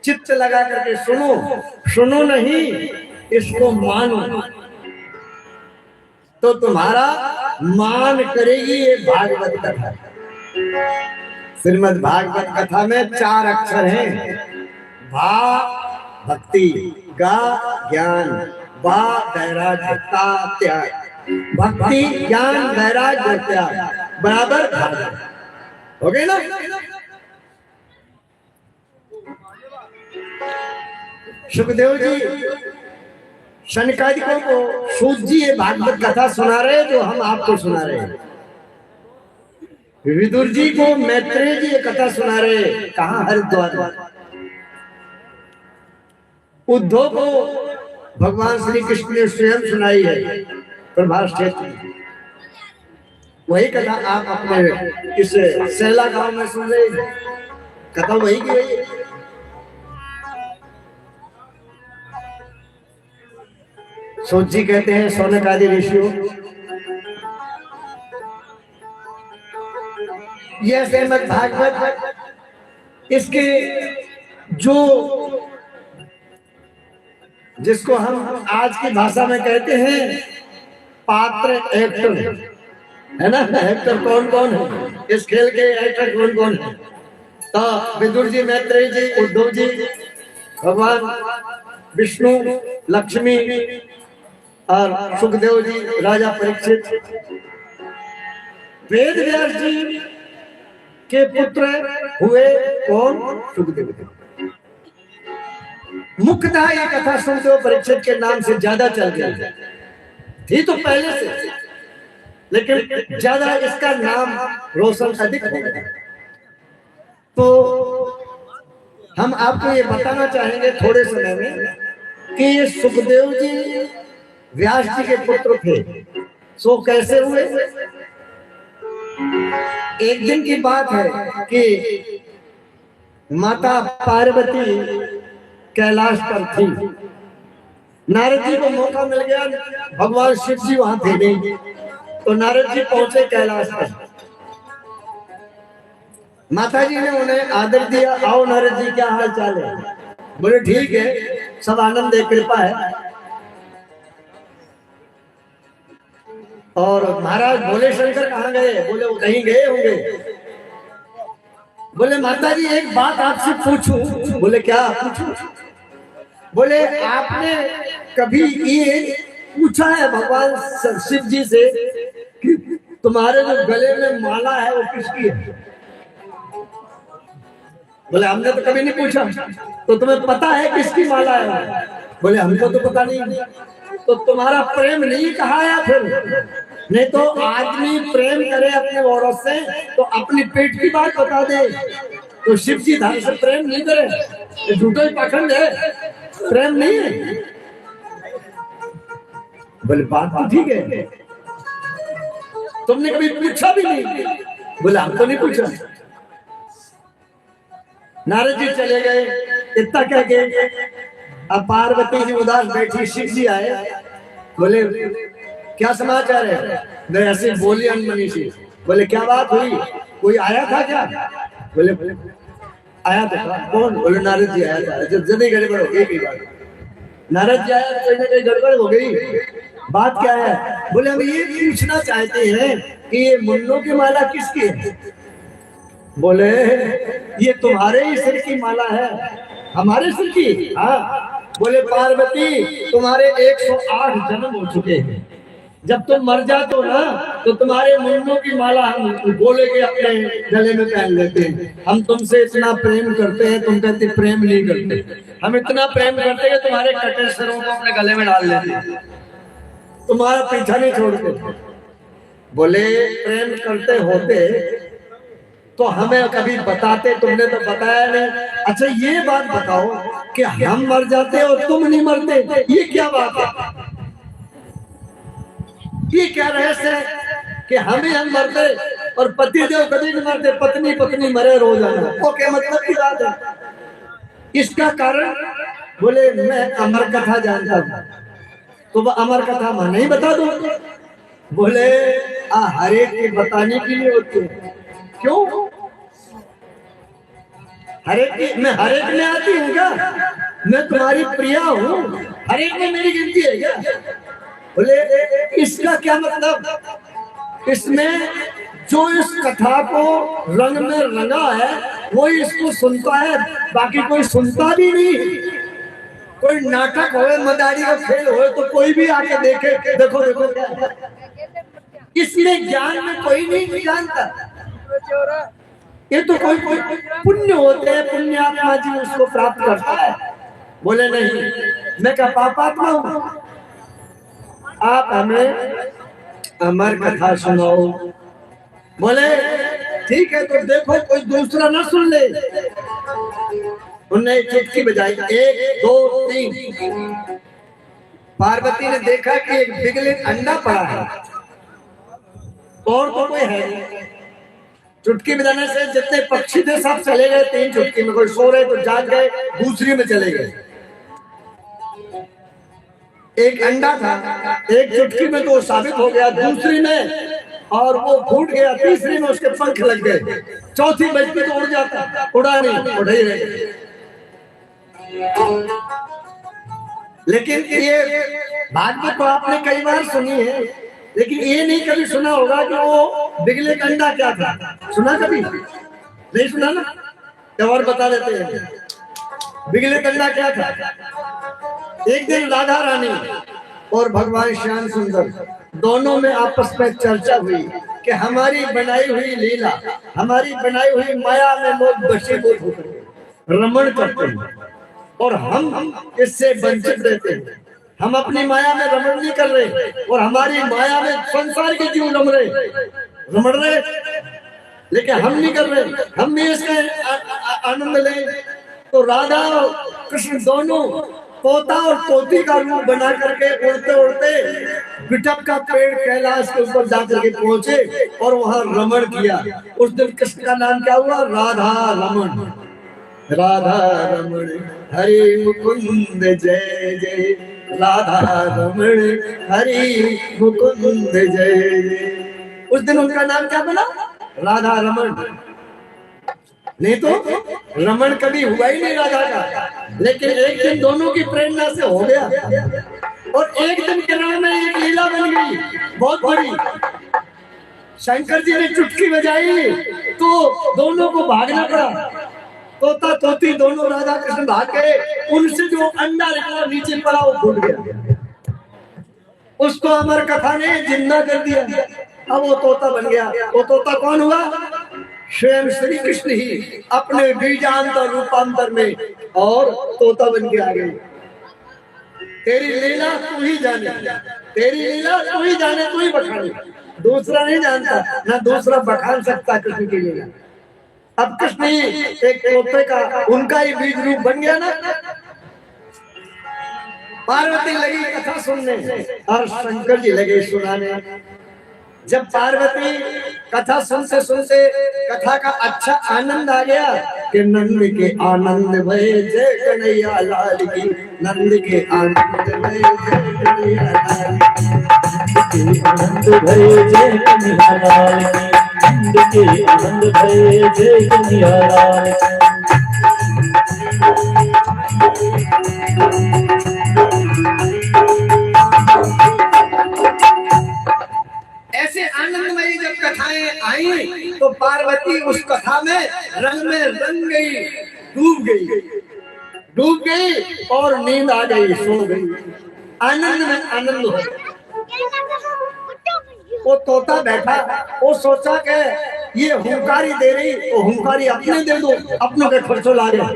चित्त लगा करके सुनो, सुनो नहीं, इसको मानो, तो तुम्हारा मान करेगी ये भागवत कथा। श्रीमद् भागवत कथा में 4 अक्षर हैं। भा भक्ति, गा ज्ञान, बा वैराग्य, ता त्याग। भक्ति ज्ञान वैराग्य त्याग बराबर भागवत हो गए ना। सुखदेव जी शनकादिकों को सूत जी ये भागवत कथा सुना रहे हैं जो हम आपको सुना रहे हैं। विदुर जी को मैत्रेय जी ये कथा सुना रहे हैं। कहाँ? हरिद्वार में। उद्धव को भगवान श्री कृष्ण ने स्वयं सुनाई है प्रभास क्षेत्र में। वही कथा आप अपने इस सैला गांव में सुन रहे हैं। कथा वही की वही है। सूत जी कहते हैं सौनक आदि ऋषियों, यह श्रीमद् भागवत इसके जो जिसको हम आज की भाषा में कहते हैं पात्र एक्टर है ना। एक्टर कौन कौन है इस खेल के? एक्टर कौन कौन है? तो विदुर जी, मैत्रेय जी, उद्धव जी, भगवान विष्णु, लक्ष्मी और सुखदेव जी, राजा परीक्षित। वेद व्यास जी के पुत्र हुए कौन? सुखदेव जी। मुख्यतः ये कथा सुखदेव परीक्षित के नाम से ज्यादा चल गई थी तो पहले से, लेकिन ज्यादा इसका नाम रोशन अधिक हो गया। तो हम आपको ये बताना चाहेंगे थोड़े समय में कि ये सुखदेव जी व्यास जी के पुत्र थे। सो कैसे हुए? एक दिन की बात है कि माता पार्वती कैलाश पर थी। नारद जी को मौका मिल गया, भगवान शिव जी वहां थे नहीं, तो नारद जी पहुंचे कैलाश पर। माता जी ने उन्हें आदर दिया, आओ नारद जी क्या हाल चाल है? बोले ठीक है, सब आनंद है, कृपा है। और महाराज भोले शंकर कहाँ गए? बोले वो कहीं गए होंगे। बोले माता जी एक बात आपसे पूछूं? बोले क्या पूछूं? बोले आपने कभी ये पूछा है भगवान शिव जी से कि तुम्हारे जो गले में माला है वो किसकी है? बोले हमने तो कभी नहीं पूछा। तो तुम्हें पता है किसकी माला है? बोले हमको तो पता नहीं। तो तुम्हारा प्रेम नहीं कहा है फिर? नहीं तो आदमी प्रेम करे अपने औरत से तो अपनी पेट की बात बता दे। तो शिव जी धन से प्रेम नहीं करे, ये झूठा ही पाखंड है, प्रेम नहीं है। बोले बात तो ठीक है, तुमने कभी पूछा भी नहीं? बोले हम तो नहीं पूछा। नारद जी चले गए, इतना कह के अब पार्वती जी उदास बैठी, शिव जी आए। बोले क्या समाचार है? मैं ऐसे बोली अनमनी सी। बोले क्या बात हुई, कोई आया था क्या? बोले आया था। कौन? बोले नारद जी आया था। जब जल्दी गड़बड़ हो गई, नारद जी आया तो कहीं ना कहीं गड़बड़ हो गई। बात क्या है? बोले हम ये पूछना चाहते हैं कि ये मुन्नों की माला किसकी है? बोले ये तुम्हारे ही सिर की माला है। हमारे सिर की? हाँ। बोले पार्वती तुम्हारे 108 जन्म हो चुके हैं, जब तुम मर जाते हो ना तो तुम्हारे मुन्नों की माला हम बोले के अपने गले में पहन लेते हैं। हम तुमसे इतना प्रेम करते हैं, तुम कहते प्रेम नहीं करते। हम इतना प्रेम करते हैं तुम्हारे कटे सिरों को अपने गले में डाल लेते हैं, तुम्हारा पीछा नहीं छोड़ते। बोले प्रेम करते होते तो हमें कभी बताते, तुमने तो बताया नहीं। अच्छा ये बात बताओ कि हम मर जाते और तुम नहीं मरते, ये क्या बात है? ये क्या रहस्य है कि हम मरते और पति देव कभी नहीं मरते, पत्नी पत्नी मरे रोजाना? वो क्या मतलब की बात है? इसका कारण? बोले मैं अमर कथा जानता हूँ। तो वो अमर कथा मैं नहीं बता दूं? बोले हर एक के बताने के लिए होती है। क्यों? हर एक में आती हूँ क्या? मैं तुम्हारी प्रिया हूँ, हर एक में मेरी गिनती है क्या? बोले इसका क्या मतलब? इसमें जो इस कथा को रंग में रंगा है वो इसको सुनता है, बाकी कोई सुनता भी नहीं। कोई नाटक हो, मदारी का खेल हो तो कोई भी आके देखे, देखो देखो क्या इसमें ज्ञान में कोई नहीं जानता। ये तो कोई पुण्य होते हैं, पुण्यात्मा जी उसको प्राप्त करता है। बोले नहीं, मैं क्या पापात्मा हूँ? आप हमें अमर कथा सुनाओ। बोले ठीक है, तो देखो कोई दूसरा ना सुन ले। उन्हें चुटकी बजाई, 1 2 3। पार्वती ने देखा कि एक बिगले अंडा पड़ा है और तो कोई है नहीं। चुटकी बजाने से जितने पक्षी थे सब चले गए। 3 चुटकी में कोई सो रहे तो जाग गए, दूसरी में चले गए। एक अंडा था, एक चुटकी में तो साबित हो गया, दूसरी में और वो फूट गया, तीसरी में उसके पंख लग गए, चौथी बजती तो उड़ जाता, उड़ा नहीं, उड़ ही रहे। लेकिन ये भागवत तो आपने कई बार सुनी है, लेकिन ये नहीं कभी सुना होगा कि वो बिगले का अंडा क्या था। सुना कभी? नहीं सुना ना? तो और बता देते हैं बिगले का अंडा क्या था। एक दिन राधा रानी और भगवान श्याम सुंदर दोनों में आपस में चर्चा हुई कि हमारी बनाई हुई लीला, हमारी बनाई हुई माया में लोग वशीभूत होकर रमण करते हैं और हम इससे वंचित रहते हैं। हम अपनी माया में रमण नहीं कर रहे और हमारी माया में संसार के जीव रमण रहे, लेकिन हम नहीं कर रहे, हम भी इसका आनंद लें। तो राधा और कृष्ण दोनों पोता और पोती का रूप बना करके उड़ते उड़ते बिटप का पेड़ कैलाश के ऊपर जाकर के पहुंचे और वहां रमण किया। उस दिन कृष्ण का नाम क्या हुआ? राधा रमण। राधा रमण हरि मुकुंद जय जय, राधा रमण हरि मुकुंद जय जय। उस दिन उनका नाम क्या बना? राधा रमण। नहीं तो रमण कभी हुआ ही नहीं राधा का, लेकिन एक दिन दोनों की प्रेरणा से हो गया और एक दिन के रण में एक लीला बन गई बहुत बड़ी। शंकर जी ने चुटकी बजाई तो तो दोनों को भागना पड़ा। तोता तोती दोनों राधा कृष्ण भाग गए। उनसे जो अंडा निकला नीचे पड़ा वो फूट गया। उसको अमर कथा ने जिंदा कर दिया। अब वो तोता बन गया। वो तोता कौन हुआ? स्वयं श्री कृष्ण ही अपने बीजांतर रूपांतर में और तोता बन के आ गए। तेरी लीला तू ही जाने, तेरी लीला तू ही जाने, तू ही बखाने, दूसरा नहीं जानता, ना दूसरा बखान सकता कृष्ण की लीला। अब कृष्ण ही एक तोते का, उनका ही बीज रूप बन गया ना। पार्वती लगी कथा सुनने और शंकर जी लगे सुनाने। जब पार्वती कथा सुनते सुनते कथा का अच्छा आनंद आ गया कि नंद के आनंद भय जय कन्हैया लाल की, नंद के आनंद भय जय कन्हैया लाल की, आनंद भय जय कन्हैया लाल की, नंद के आनंद भय जय कन्हैया लाल की। ऐसे आनंदमयी जब कथाएं आई तो पार्वती उस कथा में रंग गई, डूब गई और नींद आ गई, सो गई। आनंद में आनंद हो। वो तोता बैठा, वो सोचा कि ये हुंकारी दे रही, वो हुंकारी अपने दे दो, अपनों के खर्चों ला गया।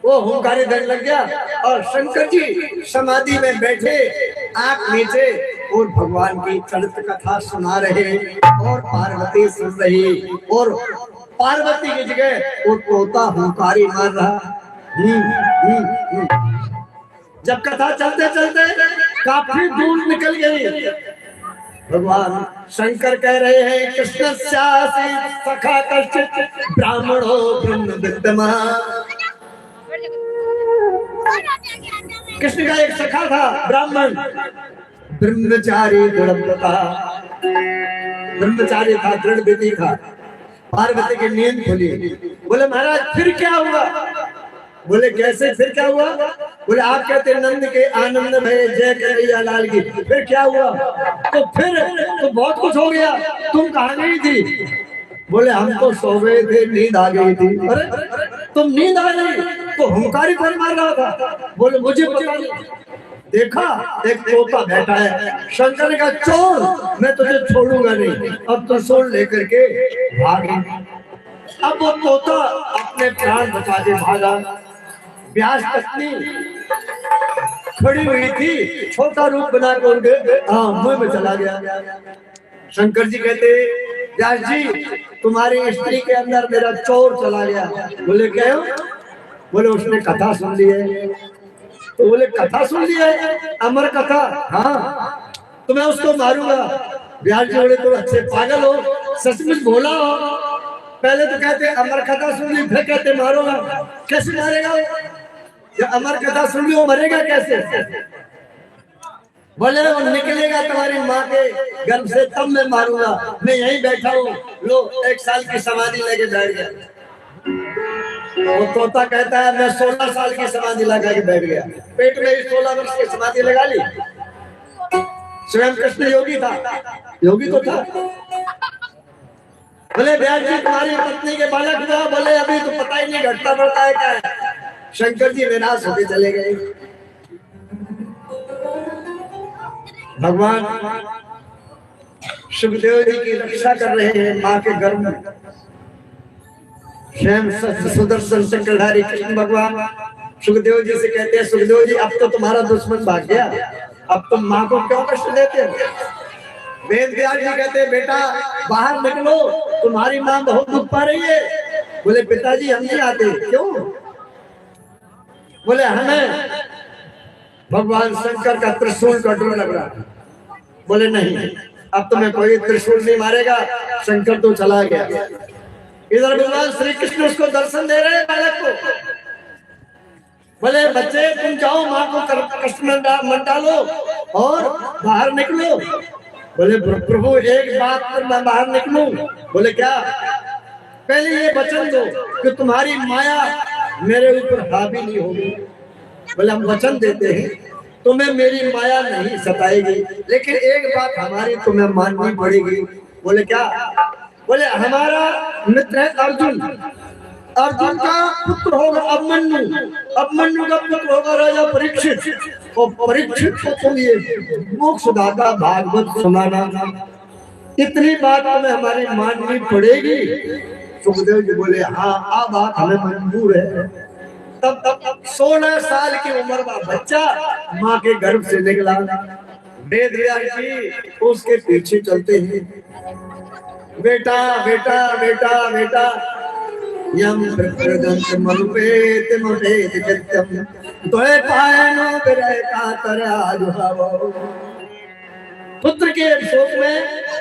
वो हुंकारी देने लग गया और शंकर जी समाधि में बैठे, आंख नीचे, और भगवान की चरित्र कथा सुना रहे और पार्वती सुन रही। और पार्वती की जगह वो तोता हुंकारी मार रहा। जब कथा चलते चलते काफी दूर निकल गई, भगवान शंकर कह रहे हैं कृष्ण सखा कश्चित ब्राह्मणो ब्रह्म विद्यमान। कृष्ण का एक सखा था ब्राह्मण, ब्रह्मचारी ब्रह्मचारी था, दृढ़ विधि था। पार्वती की नींद खुली। बोले महाराज फिर क्या हुआ? बोले कैसे फिर क्या हुआ? बोले आप कहते नंद के आनंद भय जय कन्हैया लाल की, फिर क्या हुआ? तो फिर तो बहुत कुछ हो गया, तुम कहाँ गई थी? बोले हम तो सो गए थे, नींद आ गई थी। अरे तुम नींद आ गई तो हुंकारी कौन मार रहा था? बोले मुझे पता नहीं, देखा एक तोता बैठा है। शंकर ने कहा चोर, मैं तुझे छोड़ूंगा नहीं, अब तो सोल लेकर के भागे। अब वो तोता अपने प्राण बचा के भागा। व्यास पत्नी खड़ी हुई थी, छोटा रूप बना के उनके मुंह में चला गया। शंकर जी कहते व्यास जी तुम्हारी स्त्री के अंदर मेरा चोर चला गया। बोले क्या? बोले उसने कथा सुन ली है। तो बोले कथा सुन ली है, अमर कथा? हाँ। तो मैं उसको मारूंगा। व्यास जी बोले तो अच्छे पागल हो, सचमुच भोला हो। पहले तो कहते अमर कथा सुन ली, फिर कहते मारूंगा। कैसे मारेगा? जब अमर कथा सुन ली वो मरेगा कैसे? बोले वो निकलेगा तुम्हारी माँ के गर्भ से तब मैं मारूंगा। मैं यहीं बैठा हूँ, लो 1 साल की समाधि लेके बैठ गया। वो तोता कहता है मैं 16 साल की समाधि लगा के बैठ गया। पेट में ही 16 वर्ष की समाधि लगा ली। स्वयं कृष्ण योगी था, योगी तो था। बोले व्यास जी तुम्हारी पत्नी के बालक हुआ? बोले अभी तो पता ही नहीं, घटता बढ़ता है क्या है। शंकर जी निराश होके चले गए। भगवान सुखदेव जी की रक्षा कर रहे हैं माँ के गर्भ में। स्वयं सुदर्शन चक्रधारी कृष्ण भगवान सुखदेव जी से कहते हैं सुखदेव जी अब तो तुम्हारा दुश्मन भाग गया, अब तुम माँ को क्यों कष्ट देते हो? वेद व्यास जी कहते हैं बेटा बाहर निकलो, तुम्हारी माँ बहुत दुख पा रही है। बोले पिताजी हम नहीं आते। क्यों? बोले हमें भगवान शंकर का त्रिशूल का डर लग रहा है। बोले नहीं अब तुम्हें कोई त्रिशूल नहीं मारेगा, शंकर तो चला गया। इधर भगवान श्री कृष्ण उसको दर्शन दे रहे हैं बालक को। बोले बच्चे तुम जाओ, माँ को कष्ट मत डालो और बाहर निकलो। बोले प्रभु एक बात पर मैं बाहर निकलूं। बोले क्या? पहले ये वचन दो कि तुम्हारी माया मेरे ऊपर हावी नहीं होगी। बोले हम वचन देते हैं तुम्हें मेरी माया नहीं सताएगी, लेकिन एक बात हमारी तुम्हें माननी पड़ेगी। बोले क्या? बोले हमारा मित्र है अर्जुन, अर्जुन का पुत्र होगा अभिमन्यु, अभिमन्यु का पुत्र होगा राजा परीक्षित, और परीक्षित को तुम ये मोक्षदाता भागवत सुनाना। इतनी बात हमें हमारी माननी पड़ेगी। सुखदेव जी बोले हाँ, आ बात हमें मंजूर है। तब 16 साल की उम्र का बच्चा माँ के गर्भ से निकला। वेद व्यास जी उसके पीछे चलते हैं, बेटा बेटा बेटा बेटा, यम प्रकृदंत मनुपेत मुपेत चित्तम द्वय पायनो विरह कातर आजुहावो। पुत्र के शोक में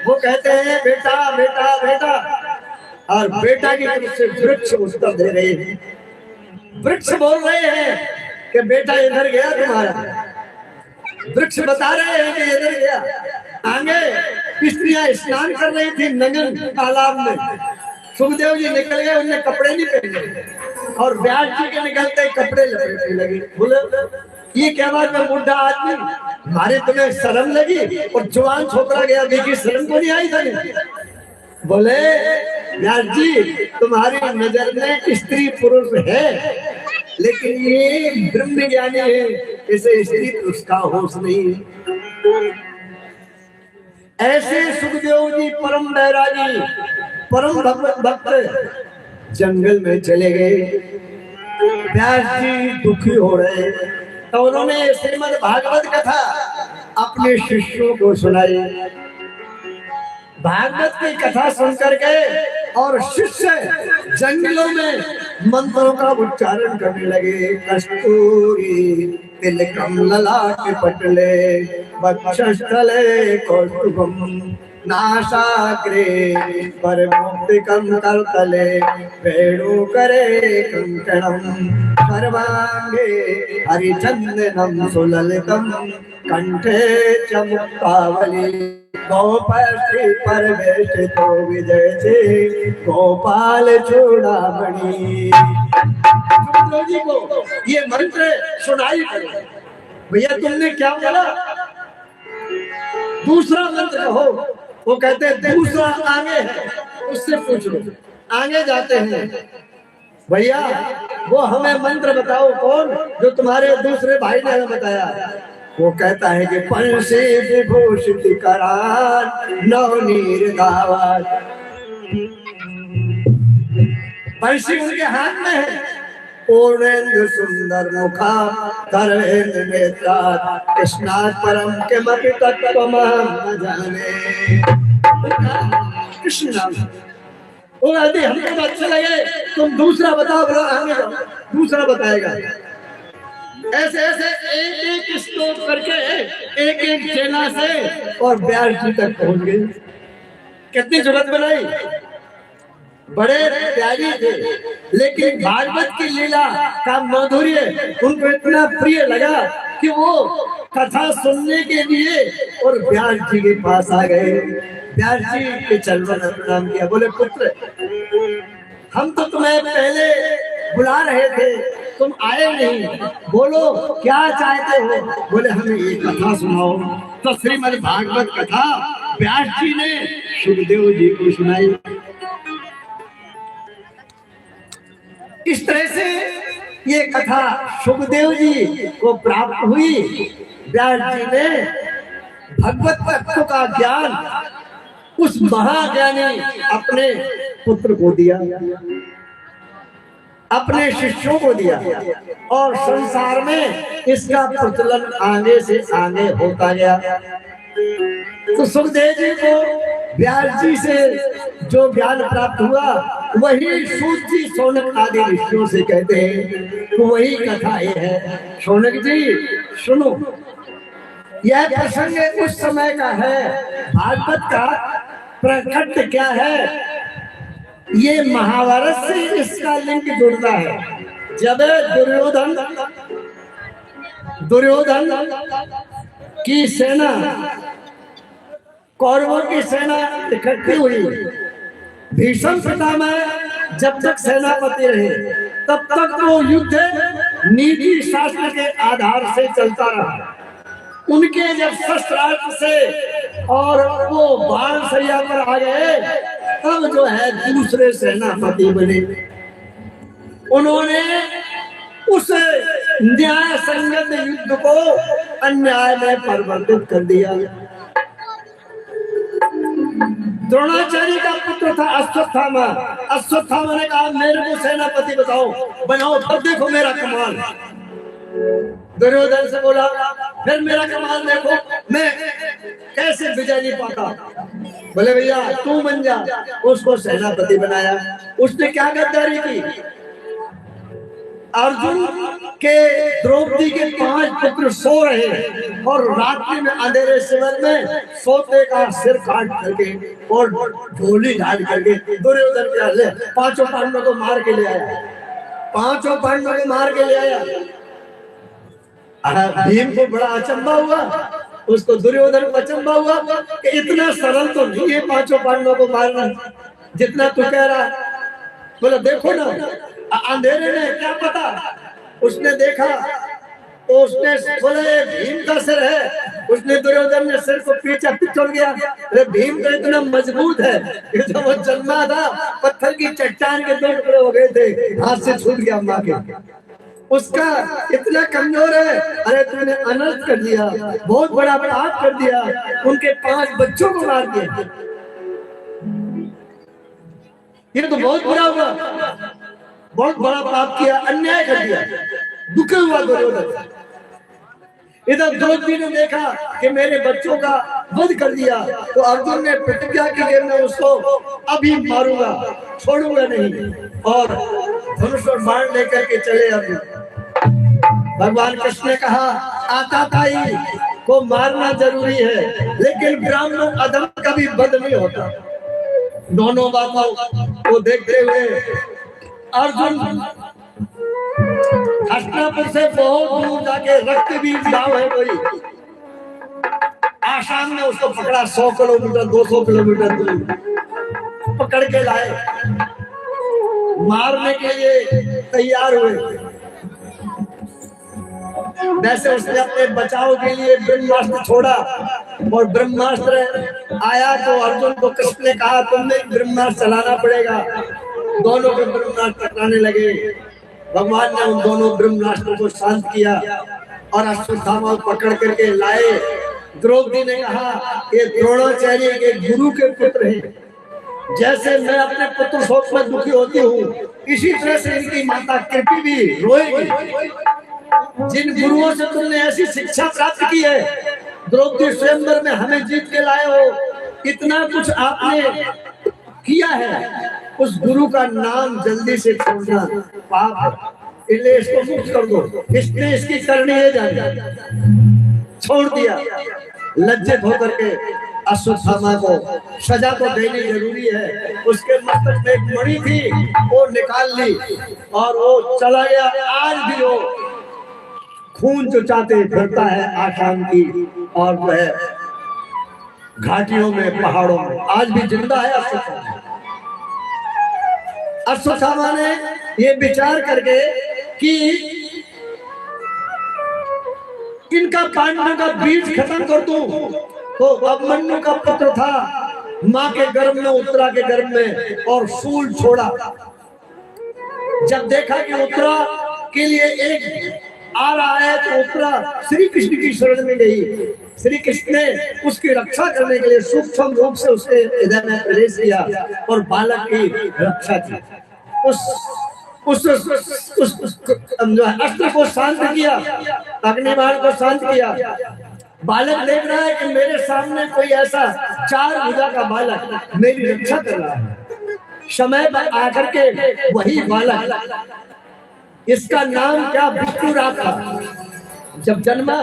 वो कहते हैं बेटा बेटा बेटा, और बेटा की तरफ से वृक्ष उत्तर दे रहे हैं। वृक्ष बोल रहे हैं कि बेटा इधर गया तुम्हारा, वृक्ष बता रहे हैं कि इधर गया। आगे स्त्रियां स्नान कर रही थी नंगन तालाब में, सुखदेव जी निकल गए, उनने कपड़े नहीं पहने, और व्यास जी के निकलते ही कपड़े लपेटने लगे। बोले ये क्या बात है बुढ़ा आदमी, मारे तुम्हें शर्म लगी? और जवान छोकरा गया, देखिए शर्म को नहीं आई था। बोले व्यास जी तुम्हारी नजर में स्त्री पुरुष है, लेकिन ये ब्रह्म ज्ञानी है, इसे स्त्री उसका होश नहीं। ऐसे सुखदेव जी परम बैरागी परम भक्त जंगल में चले गए। व्यास जी दुखी हो रहे, तो उन्होंने श्रीमद् भागवत कथा अपने शिष्यों को सुनाई। भागवत की कथा सुन करके और शिष्य जंगलों में मंत्रों का उच्चारण करने लगे। कस्तूरी तिलकम ललाट पटले वक्षस्थले कौस्तुभम नासाग्रे परमोक्तिकं करतले वेणुकरे कंकणं सर्वांगे हरिचंदनं सुललितं कंठे च मुक्तावली गोपस्त्री परवेष्टितो विजय से गोपाल चूड़ामणि। जी को ये मंत्र सुनाई पड़े। भैया तुमने क्या बोला? दूसरा मंत्र कहो। वो कहते हैं दूसरा आगे है, उससे पूछ लो। आगे जाते हैं, भैया वो हमें मंत्र बताओ कौन जो तुम्हारे दूसरे भाई ने हमें बताया। वो कहता है कि पंसे विभूषित करार नवनीर दावार। पंसी उनके हाथ में है, पूर्णेन्द्र सुंदर मुखा धर्मेन्द्र नेत्रा कृष्णात् परम के मपि तत्त्वम न जाने। कृष्ण नाम वो यदि हमको अच्छे लगे तुम दूसरा बताओ, बोलो आगे जाओ, दूसरा बताएगा। ऐसे ऐसे एक एक स्टोप करके एक एक चेला से और व्यास जी तक पहुंच गए। कितनी जरूरत बनाई, बड़े प्यारी थे, लेकिन भागवत की लीला का माधुर्य उनको इतना प्रिय लगा कि वो कथा सुनने के लिए और व्यास जी के पास आ गए। व्यास जी के चरणों में प्रणाम किया। बोले पुत्र हम तो तुम्हें पहले बुला रहे थे, तुम आए नहीं, बोलो क्या चाहते हो? बोले हमें ये कथा सुनाओ। तो श्रीमद् भागवत कथा व्यास जी ने सुखदेव जी को सुनाई। इस तरह से ये कथा सुखदेव जी को प्राप्त हुई। व्यास जी ने भगवत तत्व का ज्ञान उस महाज्ञानी अपने पुत्र को दिया, अपने शिष्यों को दिया, और संसार में इसका प्रचलन आगे से आगे होता गया। तो सुखदेव जी को व्यास जी से जो ज्ञान प्राप्त हुआ वही सूत जी शौनक आदि ऋषियों से कहते हैं, तो वही कथा ये है। शौनक जी सुनो, यह प्रसंग उस समय का है, भागवत का प्रकट क्या है, ये महाभारत से इसका लिंक जुड़ता है। जब दुर्योधन की सेना, कौरवों की सेना इकट्ठी हुई, भीष्म पितामह जब तक सेनापति रहे तब तक वो युद्ध नीति शास्त्र के आधार से चलता रहा। उनके जब शस्त्रास्त्र से और वो बाण सैया पर आ गए। तब जो है दूसरे सेनापति बने। उन्होंने उस न्याय संगत युद्ध को अन्याय में परिवर्तित कर दिया। द्रोणाचार्य का पुत्र था अश्वत्थामा। अश्वत्थामा ने कहा मेरे को सेनापति बनाओ, तब देखो मेरा कमाल। दुर्योधन से बोला फिर मेरा कमाल देखो, मैं कैसे विजय नहीं पाता। बोले भैया तू बन जा। उसको सेनापति बनाया। उसने क्या गद्दारी की, अर्जुन के द्रौपदी के 5 पुत्र सो रहे और रात्रि में अंधेरे शिविर में सोते का सिर काट करके और ढोली ढाल करके दुर्योधन क्या ले 5 पांडवों को मार के ले आया। 5 पांडवों को मार के ले आया। भीम को बड़ा अचंभा हुआ, उसको दुर्योधन को अचंभा हुआ कि इतना सरल तो नहीं है 5 पांडवों को मारना जितना तू कह रहा। बोला देखो ना अंधेरे में क्या पता। उसने देखा तो उसने बोले भीम का सिर है। उसने दुर्योधन ने सिर को पीछे पिछड़ गया। अरे भीम तो इतना मजबूत है, जो वो जन्मा था पत्थर की चट्टान के 2 टुकड़े हो गए थे, हाथ से छूट गया माँ के। उसका इतना कमजोर है। अरे तूने अनर्थ कर दिया, बहुत बड़ा पाप कर दिया, उनके 5 बच्चों को मार दिया। ये तो बहुत बुरा हुआ, बहुत बड़ा पाप किया, अन्याय कर दिया। दुखी हुआ दुर्योधन। इधर द्रौपदी ने देखा कि मेरे बच्चों का वध कर दिया, तो अर्जुन ने प्रतिज्ञा की कि मैं उसको अभी मारूंगा, छोड़ूंगा नहीं। और धनुष और बाण लेकर के चले अर्जुन। भगवान कृष्ण ने कहा आताताई को मारना जरूरी है, लेकिन ब्राह्मण अधम कभी वध नहीं होता। दोनों बातों को देखते हुए अर्जुन हस्तिनापुर से बहुत दूर जाके रक्तबीज गांव है कोई, आसाम में उसको पकड़ा। 100 किलोमीटर 200 किलोमीटर दूर पकड़ के लाए, मारने के लिए तैयार हुए। वैसे उसने अपने बचाव के लिए ब्रह्मास्त्र छोड़ा और ब्रह्मास्त्र आया तो अर्जुन को कृष्ण ने कहा तुमने ब्रह्मास्त्र चलाना पड़ेगा। दोनों के ब्रह्मास्त्र टकराने लगे। भगवान ने उन दोनों ब्रह्मास्त्रों को शांत किया और अश्वत्थामा पकड़ करके लाए। द्रौपदी ने कहा ये द्रोणाचार्य के गुरु के पुत्र हैं। जैसे मैं अपने पुत्र शोक में दुखी होती हूँ, इसी तरह से इनकी माता कृपी भी रोएगी। जिन गुरुओं से तुमने ऐसी शिक्षा प्राप्त की है, द्रौपदी स्वयंवर में हमें जीत के लाए हो, इतना कुछ आपने किया है, उस गुरु का नाम जल्दी से छोड़ना पाप है, इसलिए इसको मुक्त कर दो। इसने इसकी करनी है जाए, छोड़ दिया। लज्जित होकर के अश्वत्थामा को सजा तो देनी जरूरी है। उसके मस्तक में एक मणि थी, वो निकाल ली और वो चला गया। आज भी वो खून चुचाते फिरता है आसाम की और जो है घाटियों में, पहाड़ों में, आज भी जिंदा है अश्वत्थामा। अश्वत्थामा ने ये विचार करके कि इनका पांडवों का बीज खत्म कर दूं, तो अभिमन्यु का पुत्र था, माँ के गर्भ में, उत्तरा के गर्भ में, और शूल छोड़ा। जब देखा कि उत्तरा के लिए एक आ रहा है तो उत्तरा श्री कृष्ण की शरण में गई। श्री कृष्ण ने उसकी रक्षा करने के लिए सूक्ष्म रूप से उसके हृदय में प्रवेश किया और बालक की रक्षा की। उस अस्त्र को शांत किया, अग्निबाण को शांत किया। बालक देख रहा है कि मेरे सामने कोई ऐसा 4 भुजा का बालक मेरी रक्षा कर रहा है। समय पर आकर के वही बालक, इसका नाम क्या विष्णुराज था। जब जन्मा,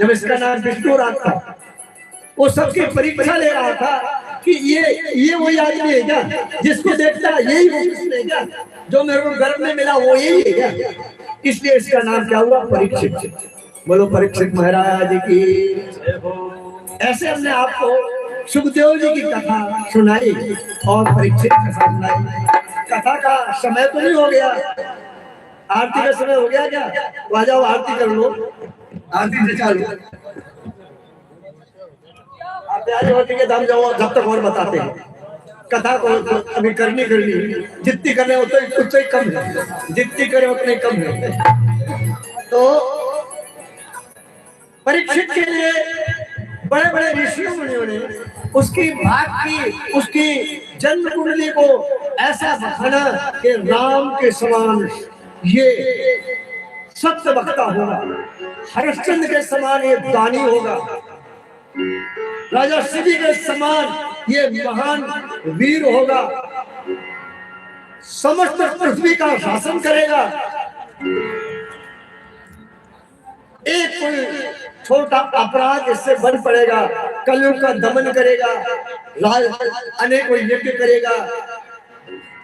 जब इसका नाम विष्णुराज था, वो सबकी परीक्षा ले रहा था कि ये वही आदमी है क्या, जिसको देखता है यही वो कृष्ण है क्या, जो मेरे को गर्भ में मिला वो यही है क्या। इसलिए इसका नाम क्या हुआ, परीक्षित। बोलो परीक्षित महाराज की। ऐसे हमने आपको सुखदेव जी की कथा सुनाई और परीक्षित कथा सुनाई। कथा का समय तो नहीं हो गया, आरती का समय हो गया क्या? तो आ जाओ आरती कर लो, आरती से चालू। प्यारी होती के धाम जाओ, जब तक और बताते हैं कथा को अभी करनी जितनी करे उतना ही कम है, जितनी करे उतने कम है। तो परीक्षित के लिए बड़े बड़े ऋषियों मुनियों ने उसकी भाग की, उसकी जन्म कुंडली को ऐसा बखाना कि राम के समान ये सत्य वक्ता होगा, हरिश्चंद्र के समान ये दानी होगा, राजा शिवी के समान ये महान वीर होगा, समस्त पृथ्वी का शासन करेगा, एक कोई छोटा अपराध इससे बन पड़ेगा, कलयुग का दमन करेगा, अनेकों यज्ञ करेगा,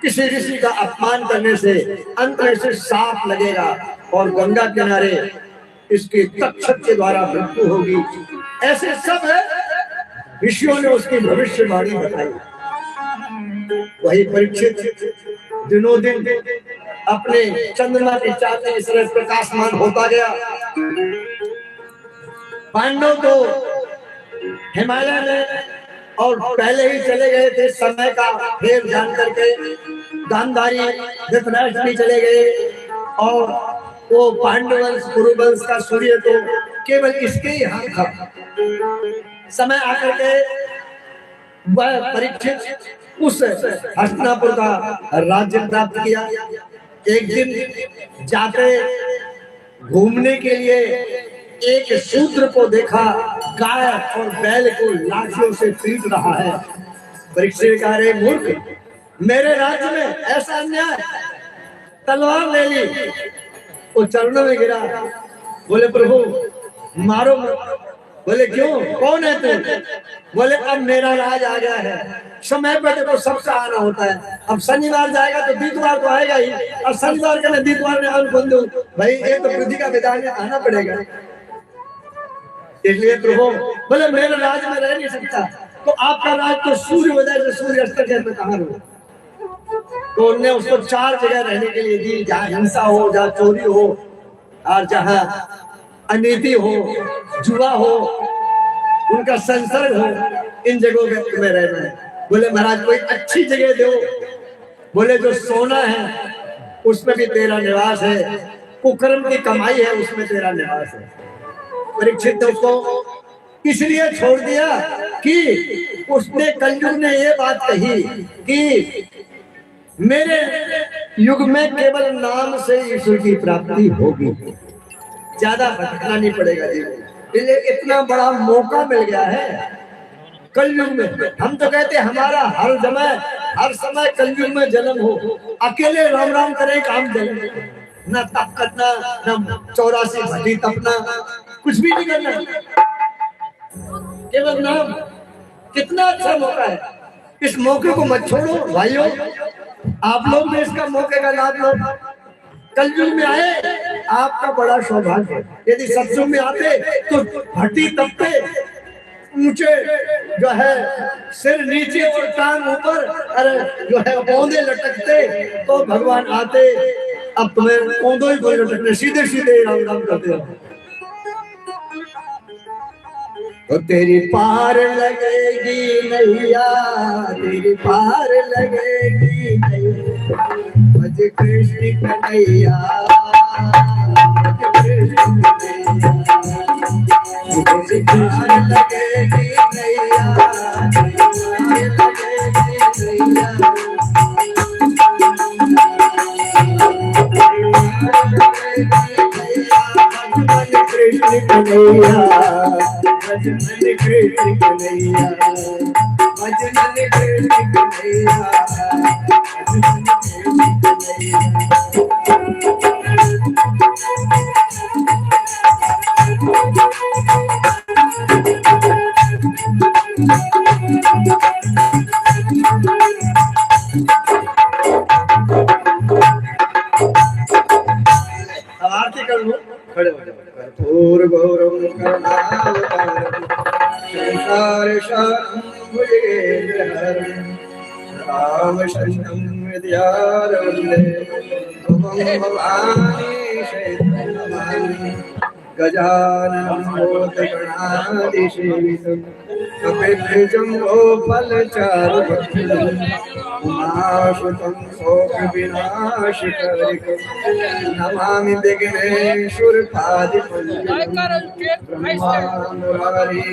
किसी ऋषि का अपमान करने से अंत में से साफ लगेगा और गंगा किनारे इसके तक्षक के द्वारा मृत्यु होगी। ऐसे सब ऋषियों ने उसकी भविष्यवाणी बताई। वही परीक्षित दिनों दिन अपने चंद्रमा के चांद इस तरह प्रकाशमान होता गया। पांडव तो हिमालय में और पहले ही चले गए थे, समय का फेर जान करके गांधारी धृतराष्ट्र भी चले गए और वो पांडवंश कुरुवंश का सूर्य तो केवल इसके ही हाथ था। समय आकर के वह परीक्षित उस हस्तिनापुर का राज्य प्राप्त किया। एक दिन जाते घूमने के लिए एक शूद्र को देखा, गाय और बैल को लाठियों से पीट रहा है। परीक्षित कह रहे मूर्ख, मेरे राज्य में ऐसा अन्याय, तलवार ले ली। वो चरणों में गिरा, बोले प्रभु मारो मत। बोले क्यों, कौन है तू? बोले अब मेरा राज आ गया है, समय पर देखो सबका आना होता है। अब शनिवार जाएगा तो बीतवार तो आएगा ही, और शनिवार का बीतवार में आन बंधु भाई, ये तो पृथ्वी का विधान में आना पड़ेगा। इसलिए प्रभु बोले मेरे राज में रह नहीं सकता, तो आपका राज तो सूर्योदय से सूर्यास्त तक में कहाँ रहो। तो उनने उसको 4 जगह रहने के लिए दी, जहाँ हिंसा हो, जहाँ चोरी हो, और जहाँ अनीति हो, जुआ हो, उनका संसर्ग हो, इन जगहों पे तुम्हें रहना है। बोले महाराज कोई अच्छी जगह दो। बोले जो सोना है उसमें भी तेरा निवास है, कुकर्म की कमाई है उसमें तेरा निवास है। परीक्षित ने उसको इसलिए छोड़ दिया कि उसने कलयुग ने ये बात कही कि मेरे युग में केवल नाम से ईश्वर की प्राप्ति होगी, ज्यादा भटकना नहीं पड़ेगा जीवन। इसलिए इतना बड़ा मौका मिल गया है कलयुग में। हम तो कहते हमारा हर समय कलयुग में जन्म हो, अकेले राम राम करे काम जन्म, न तप करना, न 84 भट्टी तपना, कुछ भी नहीं करना, केवल नाम। कितना अच्छा मौका है, इस मौके को मत छोड़ो भाइयों। आप लोग भी इसका मौके का लाभ लो। कलयुग में आए आपका बड़ा सौभाग्य है। यदि सत्संग में आते तो भट्टी तपते, ऊंचे जो है सिर नीचे और टांग ऊपर, अरे जो है पौधे लटकते, तो भगवान आते अब तुम्हें पौधों ही कोई लटकने, सीधे सीधे राम राम करते हो। तो तेरी पार लगेगी नैया, तेरी पार लगेगी नैया, भज कृष्ण कन्हैया, भज कृष्ण लगेगी नैया, कृष्ण कन्हैया, भजन कृष्ण कन्हैया, भजन कृष्ण कन्हैया, भजन आरती कर लो, खड़े हो जाओ। कर्पूर गौरम करुणावतारम संसार सारम भुजगेन्द्रहरम रामचन्द्रं विद्यारण्ये भुवं भवानी शैत्यं गजाननं भूतगणाधिसेवितं कपिल जम्बो फल चारु उमाशुतं शोक विनाश करिक नमामि विघ्नेश्वर ब्रह्मानुरारी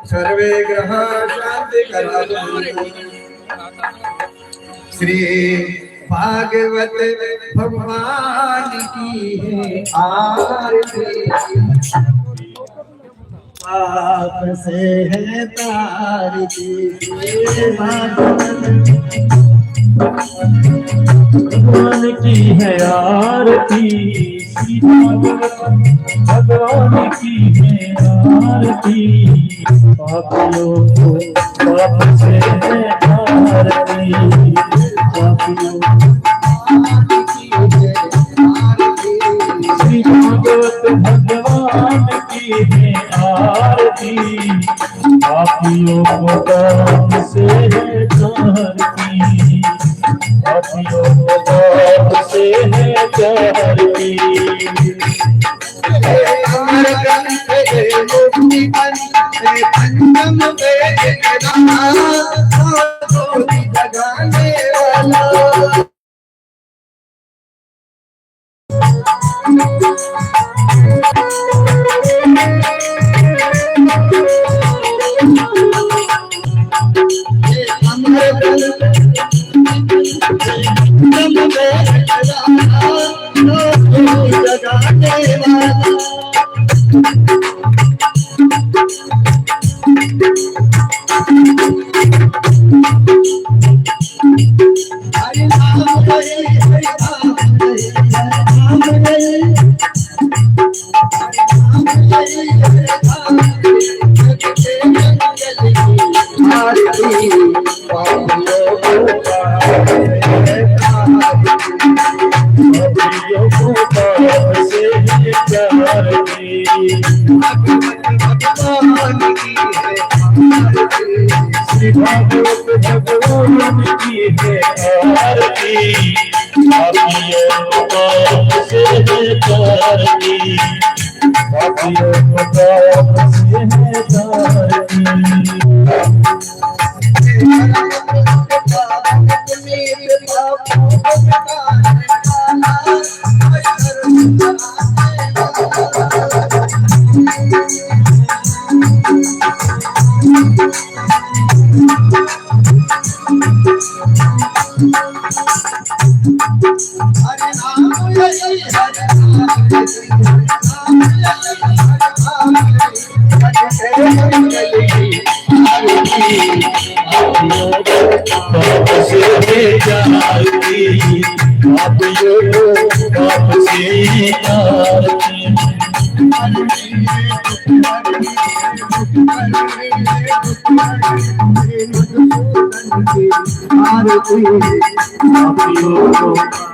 सर्वे ग्रह शांति करा श्री भागवत भगवान की है आरती पाप से है तारती भगवान की है आरती श्री भगवान की है आरती पापियों को पाप से है आरती पापियों श्री भागवत भगवान की है आरती पापियों को पाप से है आरती पापियों को पाप से है आरती पंचम जगाने वाला श्री भागवत भगवान की है आरती पापियों को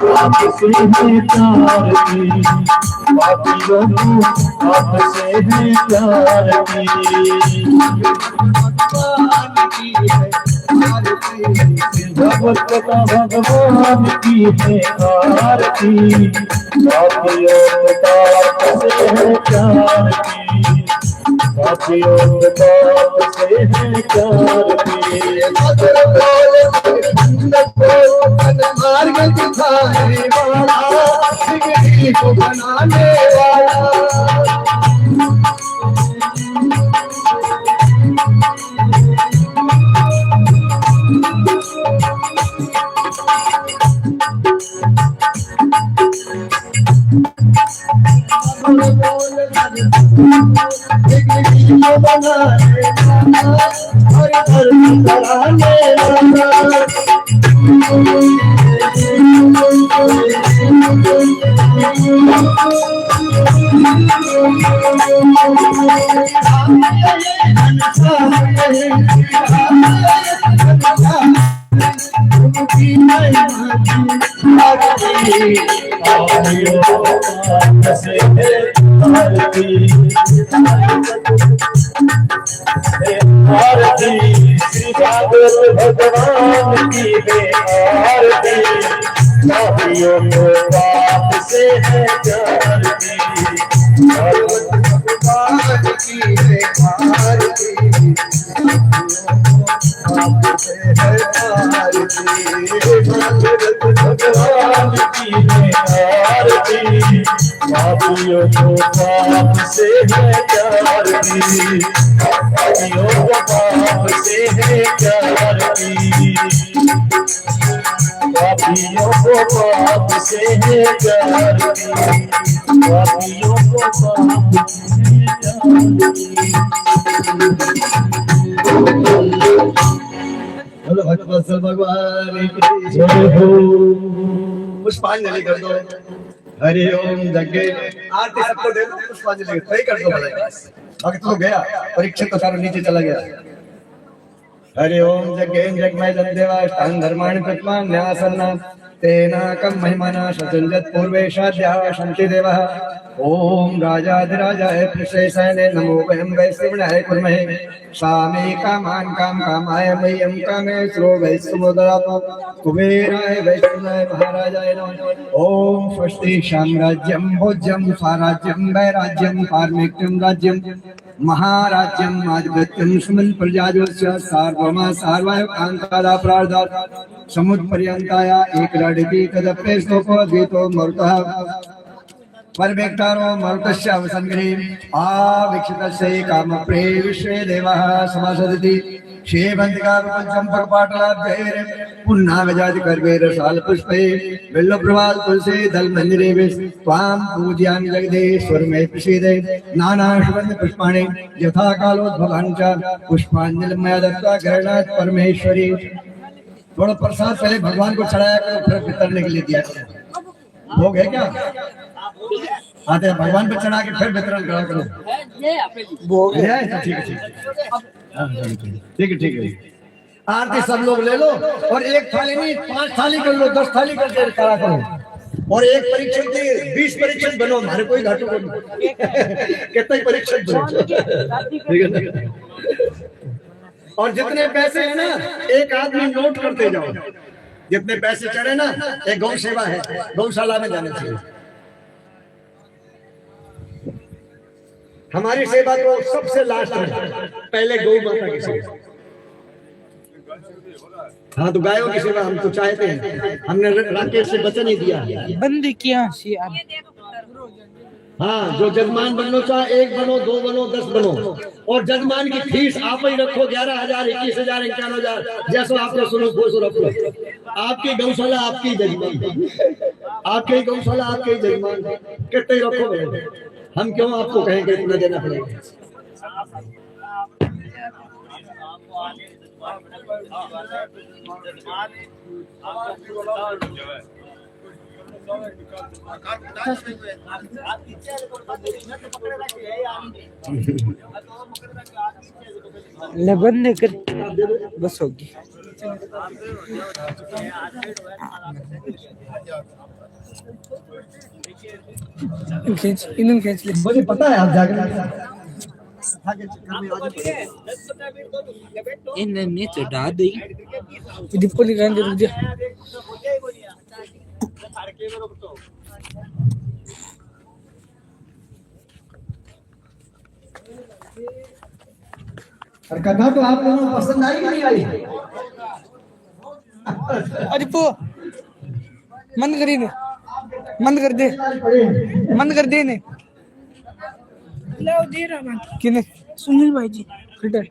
पाप से है आरती पापियों को पाप से है आरती भगवत कथा भगवान की है आरती पापियों को पाप से है आरती पापियों को पाप से है मार्ग दिखाने वाला जिंदगी को बनाने वाला श्री भागवत भगवान की है आरती पापियों को पाप से है प्यार की, भगवान की है प्यार की, आपसे है प्यार की, भगवान की है आरती, पापियों को पाप से है प्यार की, पापियों को पाप से है प्यार की, पापियों को पाप से है प्यार की, पापियों को पाप से है बोलो भगवत भगवान की जय हो। पुष्पांजलि कर दो। हरि ओम जगे आरती सबको दे दो, पुष्पांजलि सही कर दो भले। भक्त तो गया, परीक्षित तो सारा नीचे चला गया। हरि ओम जगे जगमय देवा स्थान धर्माणि प्रत्मान न्यासन्ना तेना कम महिमाना सचंजत पूर्वेशाद्या शंति देवः। ओम राजाधिराजाय प्रशेषाय नमो वयं वैश्रवणाय कुर्महे सामे कामान काम कामाय मह्यं कामे श्रो वैश्वददातु कुबेराय वैष्णवाय महाराजाय नमः। ओम स्वस्ति साम्राज्यं भोज्यं स्वराज्यं वैराज्यं पारमेक्यं राज्यं महाराज्यं आधिपत्यं सुमन प्रजाजोस्य सार्वमा सार्वाय कांतादा प्रार्धा समुद्पर्यंताया एक राडिति तदप्ये स्तोपो द्वितो मरुतः परमेक्तारो मरुतस्य अवसंग्रहे आविक्षितस्य कामप्रे विश्वे देवः समासदति शेवंतिकारुपंचम पकपाटलाभ्यैर पुन्नागजाति कर्वेर सालपुष्पे बिल्वप्रभात तुलसी दल मंदिरे त्वां पूजयामि जगदीश्वर मे प्रसीदे नानाशुगंध पुष्पाणि यथा कालोद्भवानि च पुष्पांजलिं मया दत्त्वा गृह्णात् परमेश्वरी। थोड़ा प्रसाद पहले भगवान को चढ़ाया करो, फिर वितरने के लिए दिया करो। भोग है क्या? आते भगवान पे चढ़ा के फिर वितरण करा करो। भोग है? ठीक है ठीक है ठीक है ठीक है। आरती सब लोग ले लो और एक थाली नहीं 5 थाली कर लो, 10 थाली करके करा करो। और एक परीक्षक की 20 परीक्षक बनो, हमारे कोई घाटू को कितना ही परीक्षक बनो। ठीक है। और जितने पैसे है ना, एक आदमी नोट करते जाओ। जितने पैसे चढ़े ना, एक गौ सेवा है, गौशाला में जाने चाहिए। हमारी सेवा तो सबसे लास्ट है, पहले गौ माता की सेवा। हाँ तो गायों की सेवा हम तो चाहते हैं, हमने राकेश से वचन ही दिया। बंद किया सी आप। हाँ, जो जजमान बनना चाहे 1 बनो, 2 बनो, 10 बनो। और जजमान की फीस आप ही रखो 11,000, 21,000, 51,000, जैसा आपने सुनो वो रखो। आपकी गौशाला आपकी जजमान, आपके गौशाला आपके जजमान, कितने रखो। हम क्यों आपको कहेंगे इतना देना पड़ेगा। ले बंद कर बस होगी। इन्होंने खींच ले। मुझे पता है आप जागरण इन्हें नीचे डाल दी। दीपक निकाल दे रुक जा। और कथा तो आप लोगों को पसंद आई कि नहीं आई? अरे पो बंद करी ने, बंद कर दे, बंद कर दे ने। लाओ दे रहा मैं किने सुनील भाई जी फिल्टर